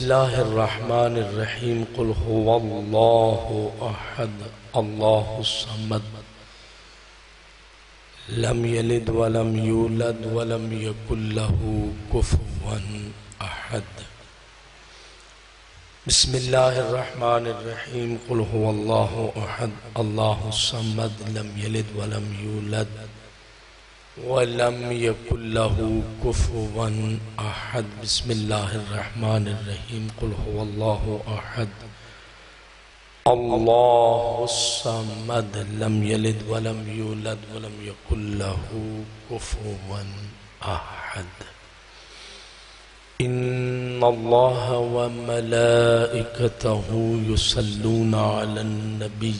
اللہ الرحمن الرحیم قل هو اللہ احد اللہ الصمد لم یلد ولم یولد ولم یکن له کفوا احد بسم اللہ الرحمن الرحیم قل هو اللہ احد اللہ الصمد لم یلد ولم یولد ولم يكن له كفوا أحد بسم الله الرحمن الرحيم قل هو الله أحد الله الصمد لم يلد ولم يولد ولم يكن له كفوا أحد إن الله وملائكته يصلون على النبي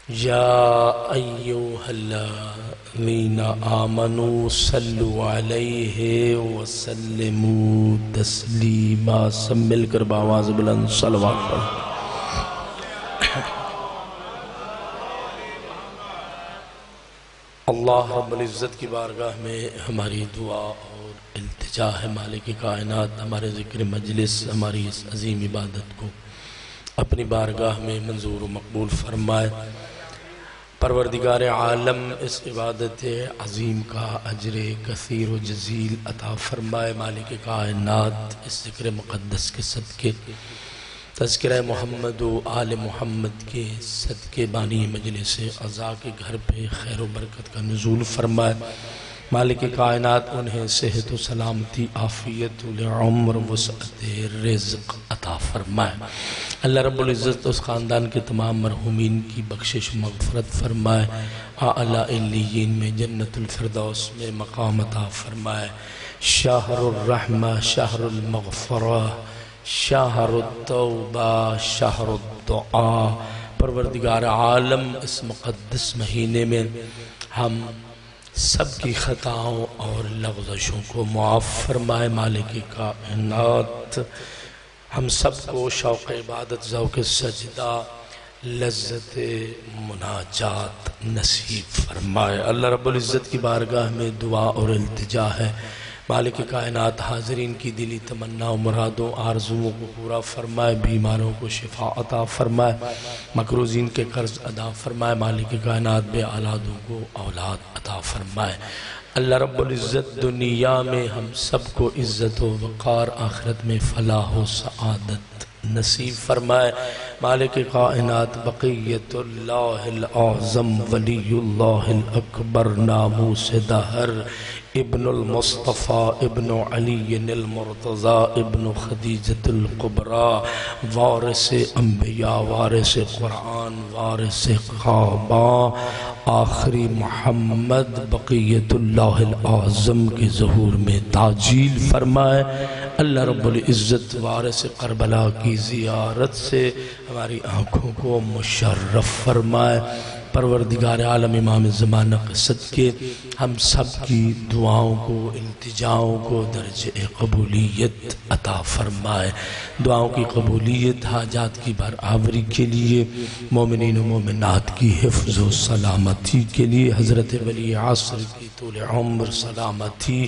يا أيها الذين آمنوا صلوا عليه وسلموا تسليما سب مل کر بآواز بلند صلوات پڑھ اللہ رب العزت کی بارگاہ میں ہماری دعا اور التجا ہے مالک کائنات ہمارے ذکر مجلس ہماری اس عظیم عبادت کو اپنی بارگاہ میں منظور و مقبول فرمائے پروردگار عالم اس عبادت عظیم کا اجر کثیر و جزیل عطا فرمائے مالک کائنات اس ذکر مقدس کے صدقے تذکرہ محمد و آل محمد کے صدقے بانی مجلس عزا کے گھر پہ خیر و برکت کا نزول فرمائے مالک کائنات انہیں صحت و سلامتی عافیت عمر وسعت رزق عطا فرمائے اللہ رب العزت اس خاندان کے تمام مرحومین کی بخشش مغفرت فرمائے اعلیٰ علیین میں جنت الفردوس میں مقام عطا فرمائے شہر الرحمہ شہر المغفرہ شہر التوبہ شہر الدعا پروردگار عالم اس مقدس مہینے میں ہم سب کی خطاؤں اور لغزشوں کو معاف فرمائے مالک کائنات ہم سب کو شوق عبادت ذوق سجدہ لذت مناجات نصیب فرمائے اللہ رب العزت کی بارگاہ میں دعا اور التجا ہے مالک کائنات حاضرین کی دلی تمنا و مرادوں آرزوؤں کو پورا فرمائے بیماروں کو شفا عطا فرمائے مقروضین کے قرض ادا فرمائے مالک کائنات بے اولادوں کو اولاد عطا فرمائے اللہ رب العزت دنیا میں ہم سب کو عزت و وقار آخرت میں فلاح و سعادت نصیب فرمائے مالک کائنات بقیت اللہ الاعظم ولی اللہ الاکبر ناموس دہر ابن المصطفیٰ ابن علی المرتضیٰ ابن خدیجۃ القبریٰ وارث انبیاء وارث قرآن وارث کعبہ آخری محمد بقیت اللہ الاعظم کے ظہور میں تعجیل فرمائے اللہ رب العزت وارث کربلا کی زیارت سے ہماری آنکھوں کو مشرف فرمائے پروردگار عالم امام زمانہ کے صدقے ہم سب کی دعاؤں کو التجاؤں کو درجہ قبولیت عطا فرمائے دعاؤں کی قبولیت حاجات کی برآوری کے لیے مومنین و مومنات کی حفظ و سلامتی کے لیے حضرت ولی عصر کی طول عمر سلامتی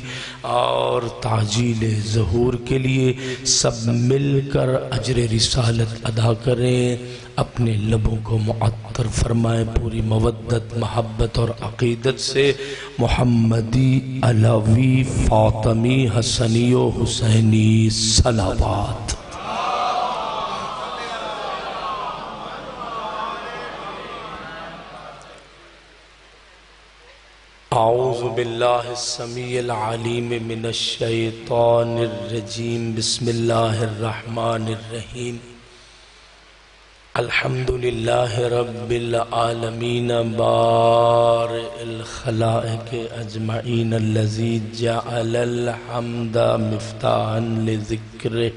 اور تعجیل ظہور کے لیے سب مل کر اجر رسالت ادا کریں اپنے لبوں کو معطر فرمائے پوری مودت محبت اور عقیدت سے محمدی علوی فاطمی حسنی و حسینی صلوات اعوذ باللہ السمیع العلیم من الشیطان الرجیم بسم اللہ الرحمن الرحیم الحمدللہ رب العالمین بارئ الخلائق اجمعین الذی جعل الحمد مفتاحا لذکرہ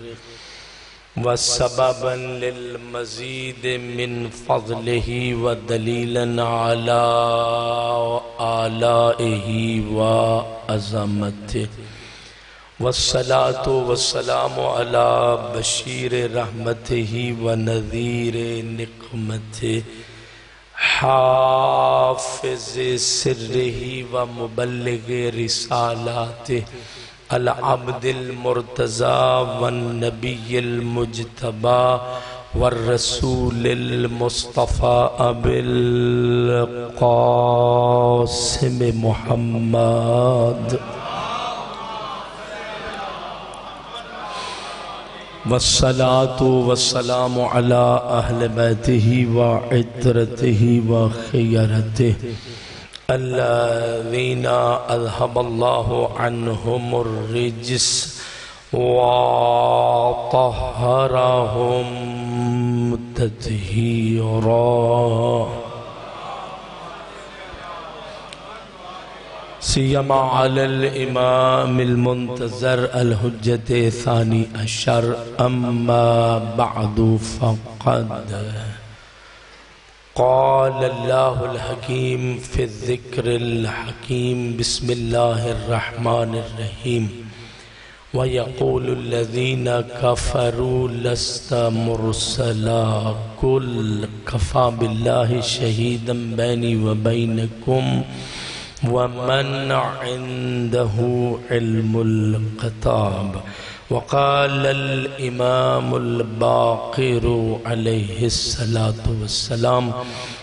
وسببا للمزید من فضلہ ودلیلا علی آلائہ وعظمتہ والصلاة والسلام على بشیر رحمتہ ونذیر نقمتہ حافظ سرہ ومبلغ رسالاتہ العبد المرتضى والنبي المجتبى والرسول المصطفى أبي القاسم محمد والصلاة والسلام على أهل بيته وعترته وخيرته الذين أذهب الله عنهم الرجس وطهرهم تطهيرا سيما على الإمام المنتظر الحجة ثاني عشر أما بعد فقد قال الله الحكيم في الذكر الحكيم بسم الله الرحمن الرحيم ويقول الذين كفروا لست مرسلا قل كفى بالله شهيدا بيني وبينكم ومن عنده علم الكتاب وقال الإمام الباقر عليه الصلاة والسلام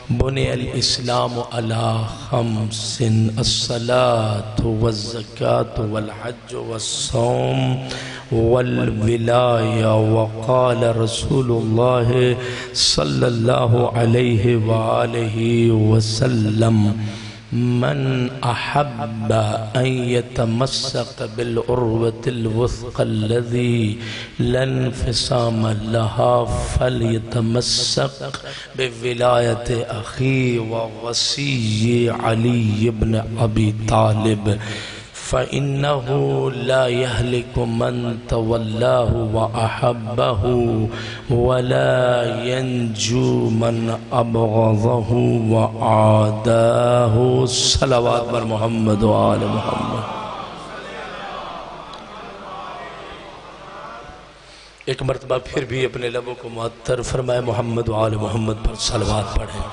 بني الإسلام على خمس الصلاة والزكاة والحج والصوم والولاية وقال رسول الله صلى الله عليه وآله وسلم من أحب أن يتمسك بالعروة الوثقى الذي لا انفصام لها فليتمسك بولاية أخيه ووصي علي بن أبي طالب فإنه لا يهلك من تولاه وأحبه ولا ينجو من أبغضه وعاداه صلوات بر محمد وآل محمد. ایک مرتبہ پھر بھی اپنے لبوں کو معطر فرمائے محمد وآل محمد پر صلوات پڑھیں.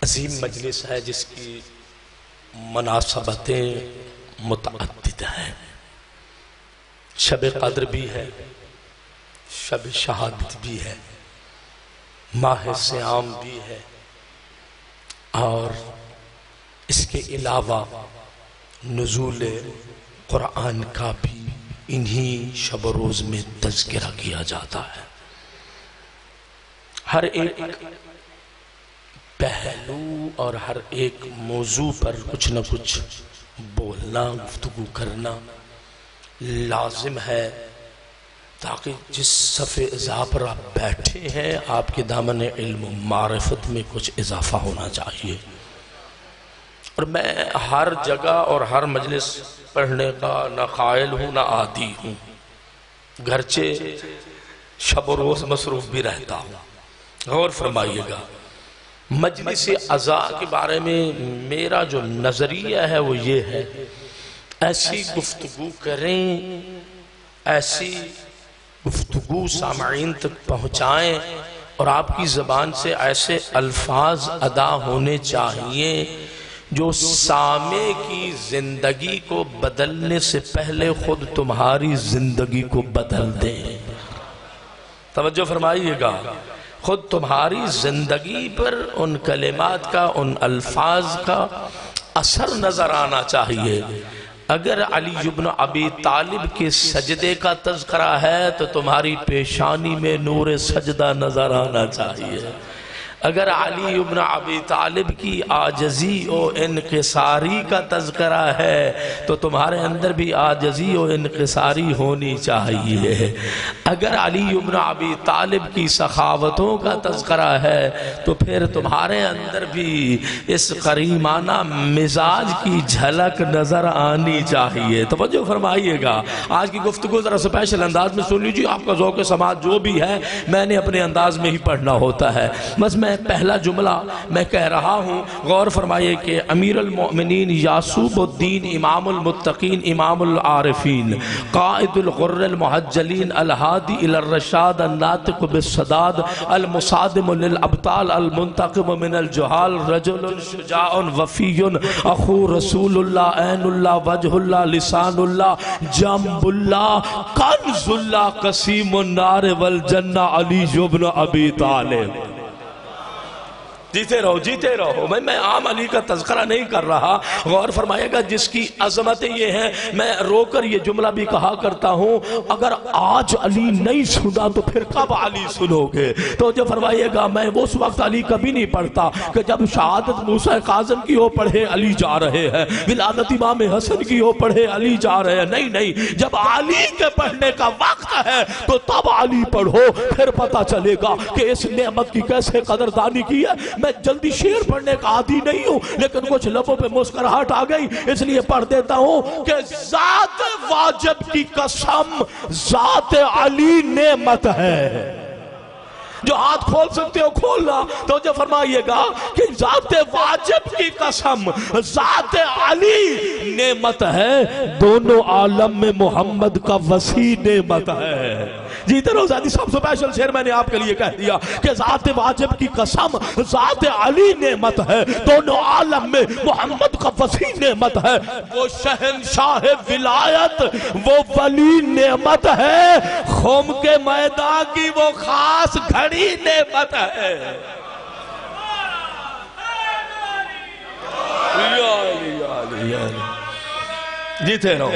عظیم مجلس ہے جس کی مناسبتیں متعدد ہیں. شب قدر بھی ہے، شب شہادت بھی ہے، ماہ صیام بھی ہے، اور اس کے علاوہ نزول قرآن کا بھی انہی شب و روز میں تذکرہ کیا جاتا ہے. ہر ایک پہلو اور ہر ایک موضوع پر کچھ نہ کچھ بولنا، گفتگو کرنا لازم ہے تاکہ جس صفحے اضافہ پر آپ بیٹھے ہیں آپ کے دامن علم و معرفت میں کچھ اضافہ ہونا چاہیے. اور میں ہر جگہ اور ہر مجلس پڑھنے کا نہ قائل ہوں نہ عادی ہوں، گرچہ شب و روز مصروف بھی رہتا ہوں. غور فرمائیے گا، مجلس عزا کے بارے میں میرا جو نظریہ ہے وہ یہ ہے، ایسی گفتگو کریں، ایسی گفتگو سامعین تک پہنچائیں اور آپ کی زبان سے ایسے الفاظ ادا ہونے چاہیے جو سامع کی زندگی کو بدلنے سے پہلے خود تمہاری زندگی کو بدل دیں. توجہ فرمائیے گا، خود تمہاری زندگی پر ان کلمات کا، ان الفاظ کا اثر نظر آنا چاہیے. اگر علی بن ابی طالب کے سجدے کا تذکرہ ہے تو تمہاری پیشانی میں نور سجدہ نظر آنا چاہیے. اگر علی بن ابی طالب کی عاجزی و انکساری کا تذکرہ ہے تو تمہارے اندر بھی عاجزی و انکساری ہونی چاہیے. اگر علی بن ابی طالب کی سخاوتوں کا تذکرہ ہے تو پھر تمہارے اندر بھی اس کریمانہ مزاج کی جھلک نظر آنی چاہیے. توجہ فرمائیے گا، آج کی گفتگو ذرا سپیشل انداز میں سن لیجیے. آپ کا ذوق سماعت جو بھی ہے میں نے اپنے انداز میں ہی پڑھنا ہوتا ہے. بس میں میں پہلا جملہ میں کہہ رہا ہوں، غور فرمائیے کہ امیر المؤمنین یعصوب الدین امام المتقین امام العارفین قائد الغر المحجلین الہادی الی الرشاد الناطق بالصداد المصادم للابطال المنتقم من الجہال رجل شجاع وفی اخو رسول اللہ عین اللہ وجہ اللہ لسان اللہ جنب اللہ کنز اللہ قسیم النار والجنہ علی بن ابی طالب۔ جیتے رہو میں عام علی کا تذکرہ نہیں کر رہا، غور فرمائے گا جس کی عظمتیں یہ ہیں۔ میں رو کر یہ جملہ بھی کہا کرتا ہوں، اگر آج علی نہیں سنا تو پھر کب علی سنو گے؟ تو جو فرمائیے گا میں اس وقت علی کبھی نہیں پڑھتا کہ جب شہادت موسیٰ کاظم کی ہو پڑھے علی جا رہے ہیں، ولادت امام حسن کی ہو پڑھے علی جا رہے ہیں، نہیں، جب علی کے پڑھنے کا وقت ہے تو تب علی پڑھو، پھر پتہ چلے گا کہ اس نعمت کی کیسے قدردانی کی ہے۔ میں جلدی شعر پڑھنے کا عادی نہیں ہوں، لیکن کچھ لبوں پہ مسکراہٹ آ گئی اس لیے پڑھ دیتا ہوں کہ ذات واجب کی قسم ذات علی نعمت ہے۔ جو ہاتھ کھول سکتے ہو کھولنا، تو جو فرمائیے گا کہ ذات واجب کی قسم ذات علی نعمت ہے، دونوں عالم میں محمد کا وسیع نعمت ہے۔ جیتے رہو زیادی سب سپیشل شعر میں نے آپ کے لیے کہہ دیا کہ ذات واجب کی قسم ذات علی نعمت ہے، دونوں عالم میں محمد کا وسیع نعمت ہے۔ وہ شہنشاہ ولایت وہ ولی نعمت ہے، خم کے میدان کی وہ خاص گھڑی نعمت ہے۔ جیتے رہو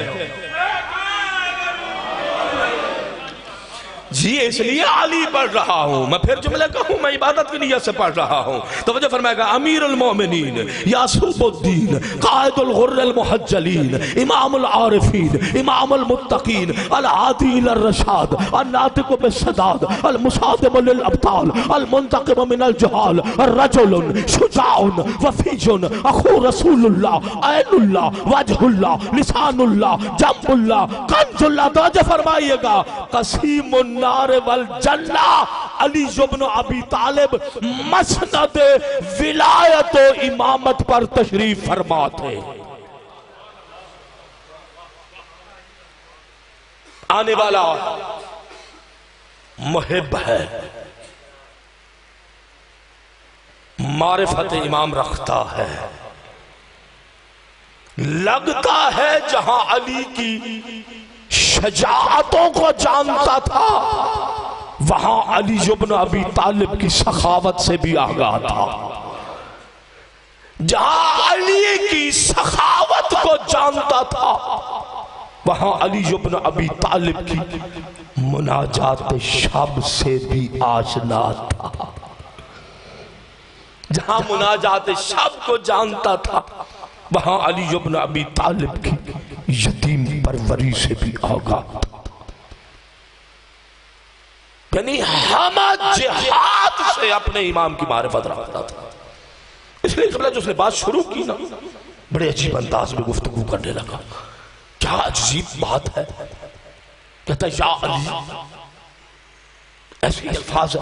جی، اس لیے علی پڑھ رہا ہوں میں، پھر جملے کہوں میں عبادت کی نیت سے پڑھ رہا ہوں۔ توجہ فرمائے گا امیر المومنین یعصوب الدین قائد الغر المحجلین امام العارفین امام المتقین الہادی الی الرشاد الناطق بالصداد المصادم للابطال المنتقم من الجہال رجل شجاع وفی اخو رسول اللہ عین اللہ وجہ اللہ لسان اللہ جنب اللہ کنز اللہ۔ توجہ فرمائیے گا قسیم النار والجنہ علی بن ابی طالب مسند ولایت و امامت پر تشریف فرما تھے۔ آنے والا محب ہے، معرفت امام رکھتا ہے، لگتا ہے جہاں علی کی شجاعتوں کو جانتا تھا وہاں علی بن ابی طالب کی سخاوت سے بھی آگاہ تھا۔ جہاں علی کی سخاوت کو جانتا تھا وہاں علی بن ابی طالب کی مناجات شب سے بھی آشنا تھا۔ جہاں مناجات شب کو جانتا تھا وہاں علی بن ابی طالب کی یتیم پروری سے بھی آگاہ تھا۔ یعنی ہم جہاد سے اپنے امام کی معرفت رکھتا تھا۔ اس لیے قبلہ جو اس نے بات شروع کی نا، بڑے عجیب انداز میں گفتگو کرنے لگا۔ کیا عجیب بات ہے، کہتا ہے یا علی، ایسے الفاظ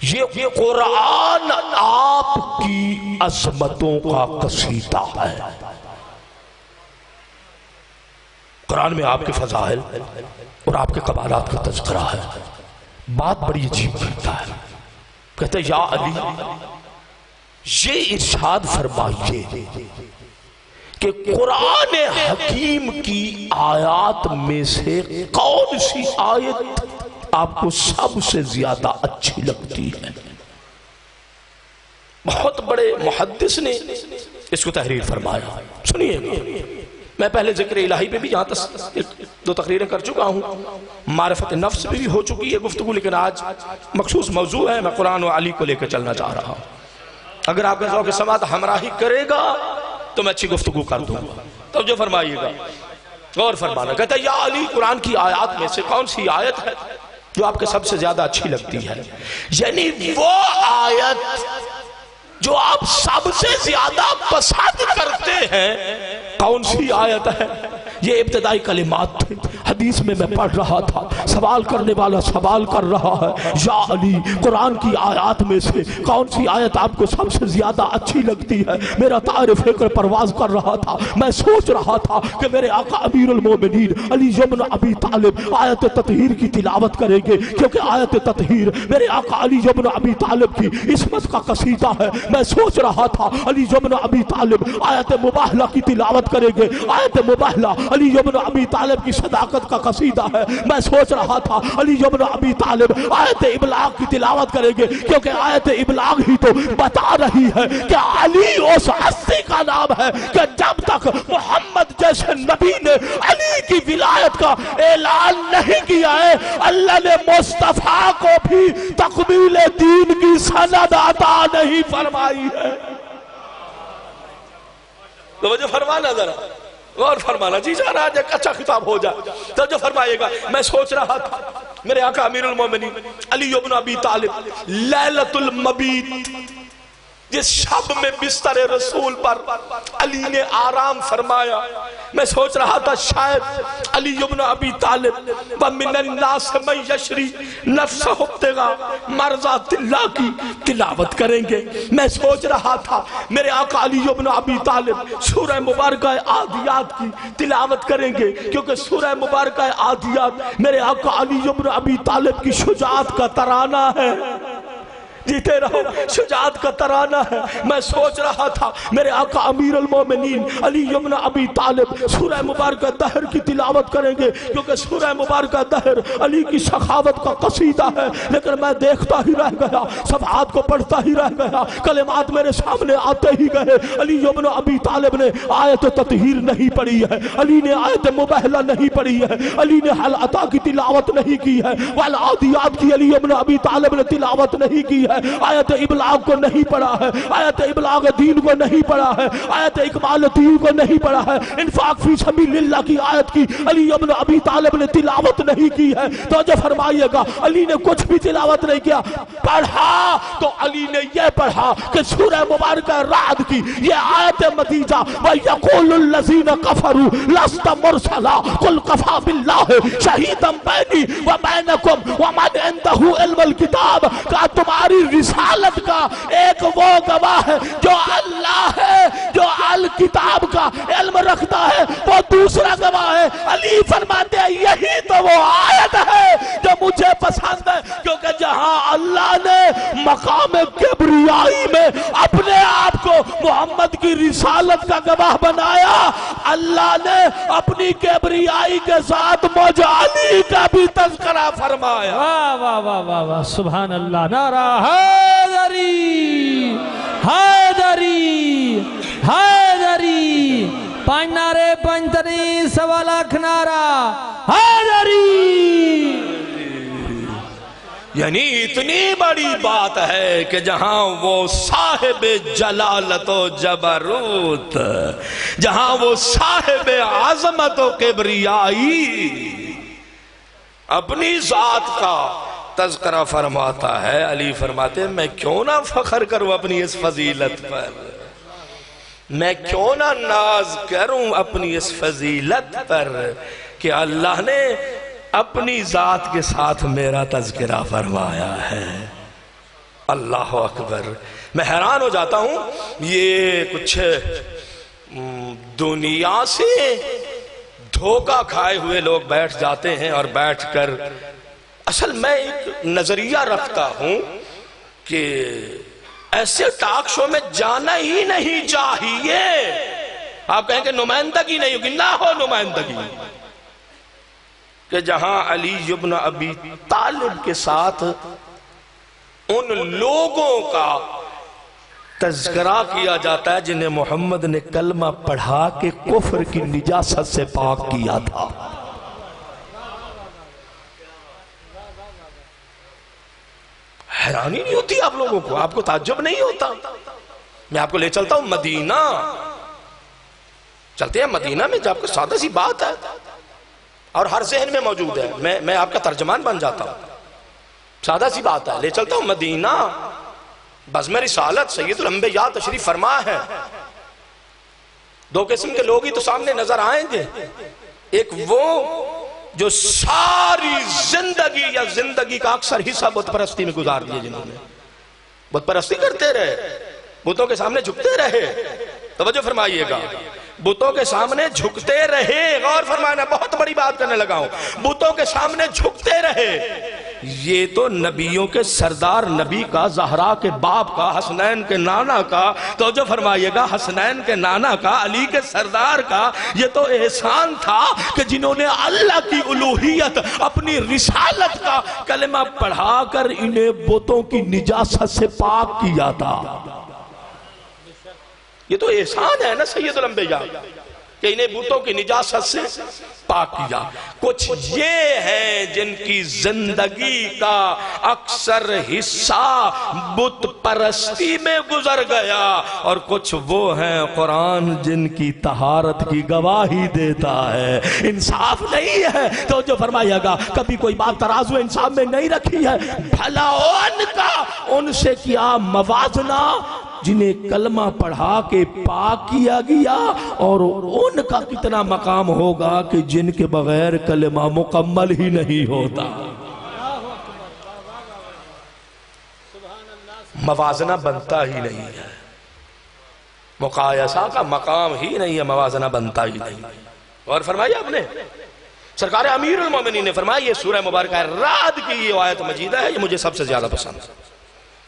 یہ قرآن آپ کی عظمتوں کا قصیدہ ہے۔ قرآن میں آپ کے فضائل اور آپ کے کمالات کا تذکرہ ہے۔ بات بڑی عجیب کرتا ہے، کہتا ہے یا علی، یہ ارشاد فرمائیے کہ قرآن حکیم کی آیات میں سے کون سی آیت آپ کو سب سے زیادہ اچھی لگتی ہے؟ بہت بڑے محدث نے اس کو تحریر فرمایا، سنیے گا۔ میں پہلے ذکر الہی پہ بھی یہاں تک دو تقریریں کر چکا ہوں، معرفت نفس بھی ہو چکی ہے گفتگو، لیکن آج مخصوص موضوع ہے، میں قرآن و علی کو لے کے چلنا چاہ رہا ہوں۔ اگر آپ کا ذوق سماعت ہمراہی کرے گا تو میں اچھی گفتگو کر دوں گا۔ توجہ فرمائیے گا، غور فرمانا۔ کہتا ہے یا علی، قرآن کی آیات میں سے کون سی آیت ہے جو آپ کے سب سے زیادہ اچھی لگتی ہے؟ یعنی وہ آیت جو آپ سب سے زیادہ پسند کرتے ہیں کون سی آیت ہے؟ یہ ابتدائی کلمات تھے۔ حدیث میں پڑھ رہا تھا، سوال کرنے والا سوال کر رہا ہے، یا علی قرآن کی آیات میں سے کون سی آیت آپ کو سب سے زیادہ اچھی لگتی ہے؟ میرا طائر فکر پرواز کر رہا تھا، میں سوچ رہا تھا کہ میرے آقا امیر المومنین علی بن ابی طالب آیت تطہیر کی تلاوت کریں گے، کیونکہ آیت تطہیر میرے آقا علی بن ابی طالب کی عصمت کا قصیدہ ہے۔ میں سوچ رہا تھا علی بن ابی طالب آیت مباہلہ کی تلاوت کریں گے، آیت مباہلہ علی بن ابی طالب کی صداقت کا قصیدہ ہے۔ میں سوچ رہا تھا علی بن ابی طالب آیت ابلاغ کی تلاوت کریں گے، کیونکہ آیت ابلاغ ہی تو بتا رہی ہے کہ علی اس ہستی کا نام ہے کہ جب تک محمد جیسے نبی نے علی کی ولایت کا اعلان نہیں کیا ہے، اللہ نے مصطفیٰ کو بھی تکمیل دین کی سند عطا نہیں فرمائی ہے۔ توجہ فرمانا ذرا، غور فرمانا، جی جانا آج ایک اچھا خطاب ہو جائے، توجہ فرمائیے گا۔ میں سوچ رہا تھا میرے آقا امیر المومنین علی بن ابی طالب لیلۃ المبیت، جس شب میں بستر رسول پر علی نے آرام فرمایا، میں سوچ رہا تھا شاید علی بن ابی طالب وَمِنَ النَّاسِ مَن يَشْرِي نَفْسَهُ ابْتِغَاءَ مَرْضَاتِ اللَّهِ کی تلاوت کریں گے۔ میں سوچ رہا تھا میرے آقا علی بن ابی طالب سورہ مبارکہ عادیات کی تلاوت کریں گے، کیونکہ سورہ مبارکہ عادیات میرے آقا علی بن ابی طالب کی شجاعت کا ترانہ ہے۔ جیتے رہو، شجاعت کا ترانہ ہے۔ میں سوچ رہا تھا میرے آقا امیر المومنین علی بن ابی طالب سورہ مبارکہ دہر کی تلاوت کریں گے، کیونکہ سورہ مبارکہ دہر علی کی سخاوت کا قصیدہ ہے۔ لیکن میں دیکھتا ہی رہ گیا، صفحات کو پڑھتا ہی رہ گیا، کلمات میرے سامنے آتے ہی گئے۔ علی بن ابی طالب نے آیت تطہیر نہیں پڑھی ہے، علی نے آیت مباہلہ نہیں پڑھی ہے، علی نے حل عطا کی تلاوت نہیں کی ہے، والعادیات کی علی بن ابی طالب نے تلاوت نہیں کی ہے، آیت ابلاغ کو نہیں پڑھا ہے، آیت ابلاغ دین کو نہیں پڑھا ہے، آیت اکمال دین کو نہیں پڑھا ہے، انفاق فی سبیل اللہ کی آیت کی علی بن ابی طالب نے تلاوت نہیں کی ہے۔ تو جو فرمائیے گا علی نے کچھ بھی تلاوت نہیں کیا، پڑھا تو علی نے یہ پڑھا کہ سورہ مبارکہ رعد کی یہ آیت مدیجہ وَيَقُولُ الَّذِينَ كَفَرُوا لَسْتَ مُرْسَلًا قُلْ كَفَىٰ بِاللَّهِ شَهِيدًا بَيْنِي وَبَيْنَكُمْ وَمَنْ عِندَهُ عِلْمُ الْكِتَابِ کہ تمہاری رسالت کا ایک وہ گواہ ہے جو اللہ ہے، جو الکتاب کا علم رکھتا ہے، وہ دوسرا گواہ ہے۔ علی فرماتے ہیں یہی تو وہ آیت ہے جو مجھے پسند ہے، کیونکہ جہاں اللہ نے مقام کبریائی میں اپنے آپ کو محمد کی رسالت کا گواہ بنایا، اللہ نے اپنی کبریائی کے ساتھ مجھ علی کا بھی تذکرہ فرمایا۔ واہ واہ واہ واہ واہ، سبحان اللہ، نعرہ حیدری حیدری حیدری، پانچ نعرے پانچ تری سوا لاکھ نعرہ حیدری۔ یعنی اتنی بڑی بات ہے کہ جہاں وہ صاحب جلالت و جبروت، جہاں وہ صاحب عظمت و کبریائی اپنی ذات کا تذکرہ فرماتا ہے، علی فرماتے ہیں میں کیوں نہ فخر کروں اپنی اس فضیلت پر، میں کیوں نہ ناز کروں اپنی اس فضیلت پر کہ اللہ نے اپنی ذات کے ساتھ میرا تذکرہ فرمایا ہے۔ اللہ اکبر، میں حیران ہو جاتا ہوں، یہ کچھ دنیا سے دھوکہ کھائے ہوئے لوگ بیٹھ جاتے ہیں اور بیٹھ کر، اصل میں ایک نظریہ رکھتا ہوں کہ ایسے ٹاک شو میں جانا ہی نہیں چاہیے۔ آپ کہیں کہ نمائندگی نہیں ہوگی، نہ ہو نمائندگی، کہ جہاں علی بن ابی طالب کے ساتھ ان لوگوں کا تذکرہ کیا جاتا ہے جنہیں محمد نے کلمہ پڑھا کے کفر کی نجاست سے پاک کیا تھا۔ حیرانی نہیں ہوتی آپ لوگوں کو؟ آپ کو تعجب نہیں ہوتا؟ میں آپ کو لے چلتا ہوں مدینہ، چلتے ہیں مدینہ میں، جب آپ کو سادہ سی بات ہے اور ہر ذہن میں موجود ہے، میں آپ کا ترجمان بن جاتا ہوں، سادہ سی بات ہے، لے چلتا ہوں مدینہ، بزم رسالت سید الانبیاء تشریف فرما ہے، دو قسم کے لوگ ہی تو سامنے نظر آئیں گے، ایک وہ جو ساری زندگی یا زندگی کا اکثر حصہ بت پرستی میں گزار دیے، جنہوں نے بت پرستی کرتے رہے، بتوں کے سامنے جھکتے رہے. توجہ فرمائیے گا، بتوں کے سامنے جھکتے رہے. غور فرمانا، بہت بڑی بات کرنے لگا ہوں. بتوں کے سامنے جھکتے رہے. یہ تو نبیوں کے سردار نبی کا، زہرا کے باپ کا، حسنین کے نانا کا، توجہ فرمائیے گا، حسنین کے نانا کا، علی کے سردار کا یہ تو احسان تھا کہ جنہوں نے اللہ کی الوہیت، اپنی رسالت کا کلمہ پڑھا کر انہیں بتوں کی نجاست سے پاک کیا تھا. یہ تو احسان ہے نا سید الانبیاء کہ انہیں بتوں کی نجاست سے پاک کیا. کچھ یہ ہیں جن کی زندگی کا اکثر حصہ بت پرستی میں گزر گیا، اور کچھ وہ ہیں قرآن جن کی طہارت کی گواہی دیتا ہے. انصاف نہیں ہے، تو جو فرمائیے گا کبھی کوئی بات ترازو انصاف میں نہیں رکھی ہے. بھلا ان کا ان سے کیا موازنہ جنہیں کلمہ پڑھا کے پاک کیا گیا، اور ان کا کتنا مقام ہوگا کہ جن کے بغیر کلمہ مکمل ہی نہیں ہوتا. موازنہ بنتا ہی نہیں ہے، مقایسہ کا مقام ہی نہیں ہے، موازنہ بنتا ہی نہیں. اور فرمائیے آپ نے، سرکار امیر المومنین نے فرمایا، یہ سورہ مبارکہ رعد کی یہ آیت مجیدہ ہے، یہ مجھے سب سے زیادہ پسند ہے،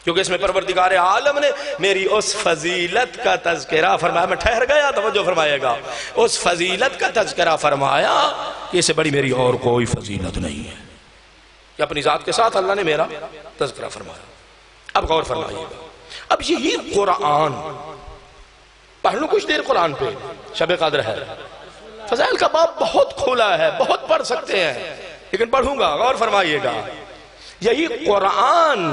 کیونکہ اس میں پروردگار عالم نے میری اس فضیلت کا تذکرہ فرمایا. میں ٹھہر گیا، توجہ فرمائے گا، اس فضیلت کا تذکرہ فرمایا کہ اس سے بڑی میری اور کوئی فضیلت نہیں ہے، کہ اپنی ذات کے ساتھ اللہ نے میرا تذکرہ فرمایا. اب غور فرمائیے گا، اب یہی قرآن پڑھ لوں کچھ دیر قرآن پہ. شب قدر ہے، فضائل کا باب بہت کھولا ہے، بہت پڑھ سکتے ہیں، لیکن پڑھوں گا. غور فرمائیے گا، یہی قرآن،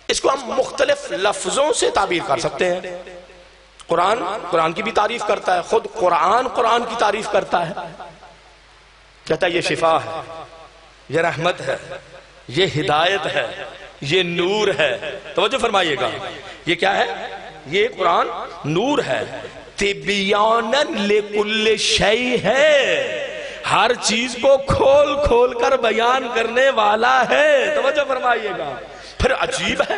اس کو ہم مختلف لفظوں سے تعبیر کر سکتے ہیں. قرآن قرآن کی بھی تعریف کرتا ہے، خود قرآن قرآن کی تعریف کرتا ہے، کہتا ہے یہ شفا ہے، یہ رحمت ہے، یہ ہدایت ہے، یہ نور ہے. توجہ فرمائیے گا، یہ کیا ہے؟ یہ قرآن نور ہے، تبیانا لکل شیء ہے، ہر چیز کو کھول کھول کر بیان کرنے والا ہے. توجہ فرمائیے گا. پھر عجیب ہے،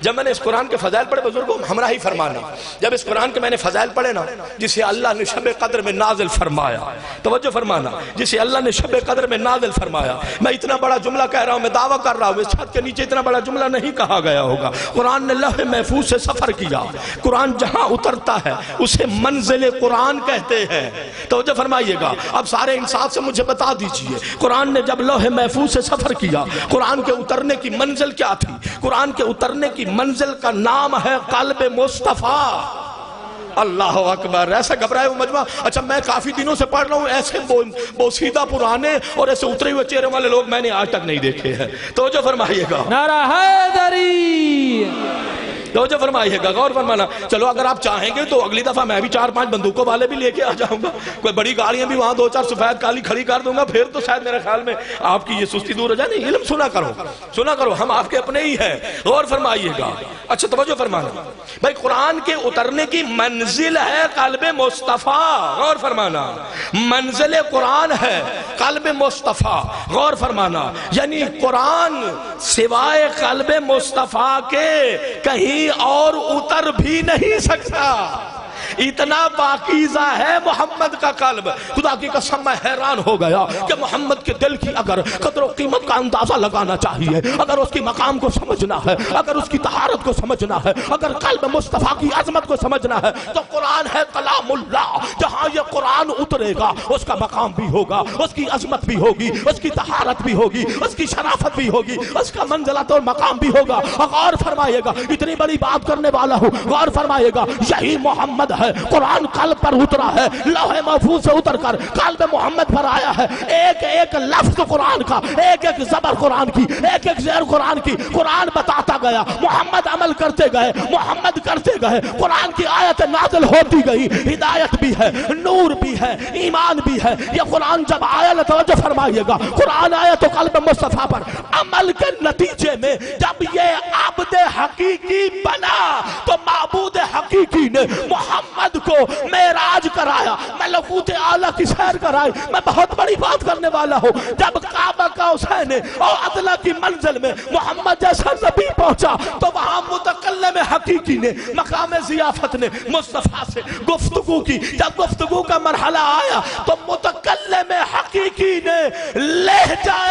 جب میں نے اس قرآن کے فضائل پڑھے، بزرگوں ہمراہی فرمانا، جب اس قرآن کے میں نے فضائل پڑھے نا، جسے اللہ نے شب قدر میں نازل فرمایا، توجہ فرمانا، جسے اللہ نے شب قدر میں نازل فرمایا. میں اتنا بڑا جملہ کہہ رہا ہوں، میں دعویٰ کر رہا ہوں، اس چھت کے نیچے اتنا بڑا جملہ نہیں کہا گیا ہوگا. قرآن نے لوح محفوظ سے سفر کیا. قرآن جہاں اترتا ہے اسے منزل قرآن کہتے ہیں. توجہ فرمائیے گا. اب سارے انصاف سے مجھے بتا دیجئے، قرآن نے جب لوح محفوظ سے سفر کیا، قرآن کے اترنے کی منزل کیا تھی؟ قرآن کے اترنے کی منزل کا نام ہے قلب مصطفیٰ. اللہ اکبر. ایسا گھبرائے ہوئے مجمع، اچھا میں کافی دنوں سے پڑھ رہا ہوں، ایسے بوسیدہ پرانے اور ایسے اترے ہوئے چہرے والے لوگ میں نے آج تک نہیں دیکھے ہیں. توجہ فرمائیے گا، نعرہ حیدری. توجہ فرمائیے گا، غور فرمانا. چلو اگر آپ چاہیں گے تو اگلی دفعہ میں بھی 4-5 بندوقوں والے بھی لے کے آ جاؤں گا، کوئی بڑی گاڑیاں بھی وہاں 2-4 سفید کالی کھڑی کر دوں گا، پھر تو شاید میرے خیال میں آپ کی یہ سستی دور ہو جائے. نہیں، علم سنا کرو، سنا کرو، ہم آپ کے اپنے ہی ہیں. غور فرمائیے گا. اچھا توجہ فرمانا بھائی، قرآن کے اترنے کی منزل ہے قلب مصطفیٰ. غور فرمانا، منزل قرآن ہے قلب مصطفیٰ. غور فرمانا، یعنی قرآن سوائے قلب مصطفیٰ کے کہیں اور اتر بھی نہیں سکتا. اتنا پاکیزہ ہے محمد کا قلب. خدا کی قسم میں حیران ہو گیا کہ محمد کے دل کی اگر قدر و قیمت کا اندازہ لگانا چاہیے، اگر اس کی مقام کو سمجھنا ہے، اگر اس کی طہارت کو سمجھنا ہے، اگر قلب مصطفیٰ کی عظمت کو سمجھنا ہے، تو قرآن ہے کلام اللہ. جہاں یہ قرآن اترے گا اس کا مقام بھی ہوگا، اس کی عظمت بھی ہوگی، اس کی طہارت بھی ہوگی، اس کی شرافت بھی ہوگی، اس کا منزلت اور مقام بھی ہوگا. غور فرمائیے گا، اتنی بڑی بات کرنے والا ہوں، غور فرمائیے گا، یہی محمد ہے. قرآن قلب پر اترا ہے، لوح محفوظ سے اتر کر قلب محمد پر آیا ہے. ایک ایک لفظ قرآن کا، ایک ایک زبر قرآن کی، ایک ایک زیر قرآن کی، قرآن بتاتا گیا. محمد عمل کرتے گئے، محمد کرتے گئے. قرآن کی آیت نازل ہوتی گئی. ہدایت بھی ہے، نور بھی ہے، ایمان بھی ہے. یہ قرآن جب آیا، توجہ فرمائیے گا، قرآن آیا تو قلب مصطفیٰ پر عمل کے نتیجے میں جب یہ عبد حقیقی بنا تو معبود حقیقی نے محمد کو معراج کرایا، ملکوت اعلیٰ کی سیر کرائی۔ میں بہت بڑی بات کرنے والا ہوں، جب کعبہ کا حسین اور عدلہ کی منزل میں محمد جیسا نبی پہنچا تو وہاں متکلم حقیقی نے مقام ضیافت نے مصطفیٰ سے گفتگو کی۔ جب گفتگو کا مرحلہ آیا تو متکلم حقیقی نے لہجہ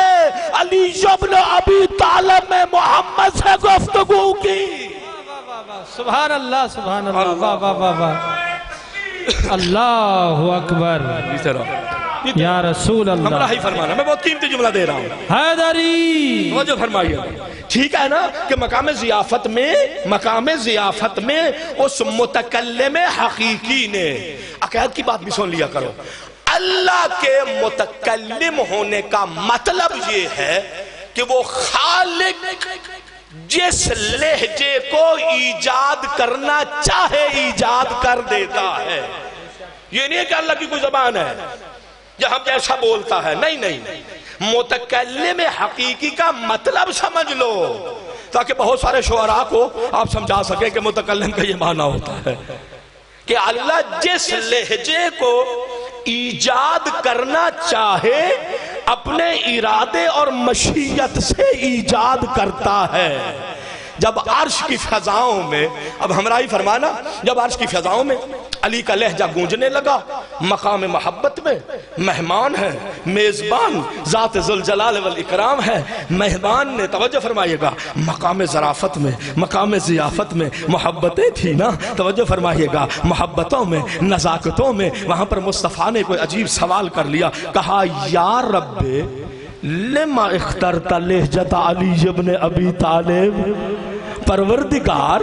علی بن ابی طالب میں محمد سے گفتگو کی۔ سبحان اللہ سبحان اللہ، واہ واہ واہ واہ، اللہ اکبر یا رسول اللہ۔ ہمارا ہی فرمانا، میں بہت قیمتی جملہ دے رہا ہوں، حیدری توجہ فرمائیے، ٹھیک ہے نا کہ مقام ضیافت میں اس متکلم حقیقی نے عقائد کی بات بھی سن لیا کرو۔ اللہ کے متکلم ہونے کا مطلب یہ ہے کہ وہ خالق جس لہجے کو ایجاد کرنا چاہے ایجاد کر دیتا ہے۔ یہ نہیں ہے کہ اللہ کی کوئی زبان ہے جہاں جیسا بولتا ہے، نہیں، متکلم حقیقی کا مطلب سمجھ لو تاکہ بہت سارے شعراء کو آپ سمجھا سکیں کہ متکلم کا یہ معنی ہوتا ہے کہ اللہ جس لہجے کو ایجاد کرنا چاہے اپنے ارادے اور مشیت سے ایجاد کرتا ہے۔ جب عرش کی فضاؤں میں، اب ہمراہی فرمانا، جب عرش کی فضاؤں میں علی کا لہجہ گونجنے لگا، مقام محبت میں مہمان ہے، میزبان ذات ذوالجلال والاکرام ہے، مہمان نے، توجہ فرمائیے گا، مقام ظرافت میں، مقام ضیافت میں محبتیں تھی نا، توجہ فرمائیے گا، محبتوں میں، نزاکتوں میں، وہاں پر مصطفیٰ نے کوئی عجیب سوال کر لیا، کہا یا رب لما اخترت لہجت علی بن ابی طالب، پروردگار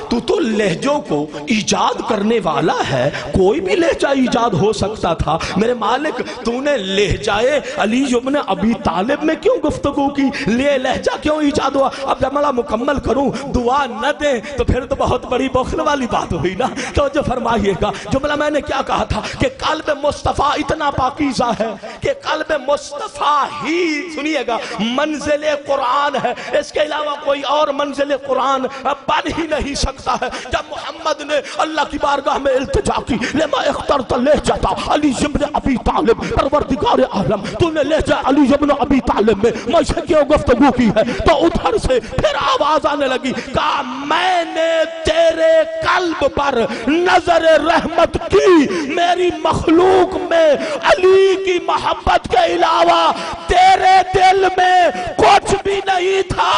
تو لہجوں کو ایجاد کرنے والا ہے، کوئی بھی لہجہ ایجاد ہو سکتا تھا، میرے مالک تو نے لہجہ علی بن ابی طالب میں کیوں گفتگو کی، لہجہ کیوں ایجاد ہوا؟ اب جملہ مکمل کروں، دعا نہ دیں تو پھر تو بہت بڑی بخل والی بات ہوئی نا۔ تو جو فرمائیے گا، جملہ میں نے کیا کہا تھا کہ قلب مصطفیٰ اتنا پاکیزہ ہے کہ قلب مصطفیٰ ہی، سنیے گا، منزل قرآن ہے، اس کے علاوہ کوئی اور منزل قرآن بن ہی نہیں سکتا ہے۔ جب محمد نے اللہ کی بارگاہ میں التجا کی، لما اخترت لہجتا علی بن ابی طالب، پروردگار عالم تو نے لہجہ علی بن ابی طالب میں مجھ سے کیوں گفتگو کی ہے؟ تو ادھر سے پھر آواز آنے لگی، کہا میں نے تیرے قلب پر نظر رحمت کی، میری مخلوق میں علی کی محبت کے علاوہ تیرے دل میں کچھ بھی نہیں تھا،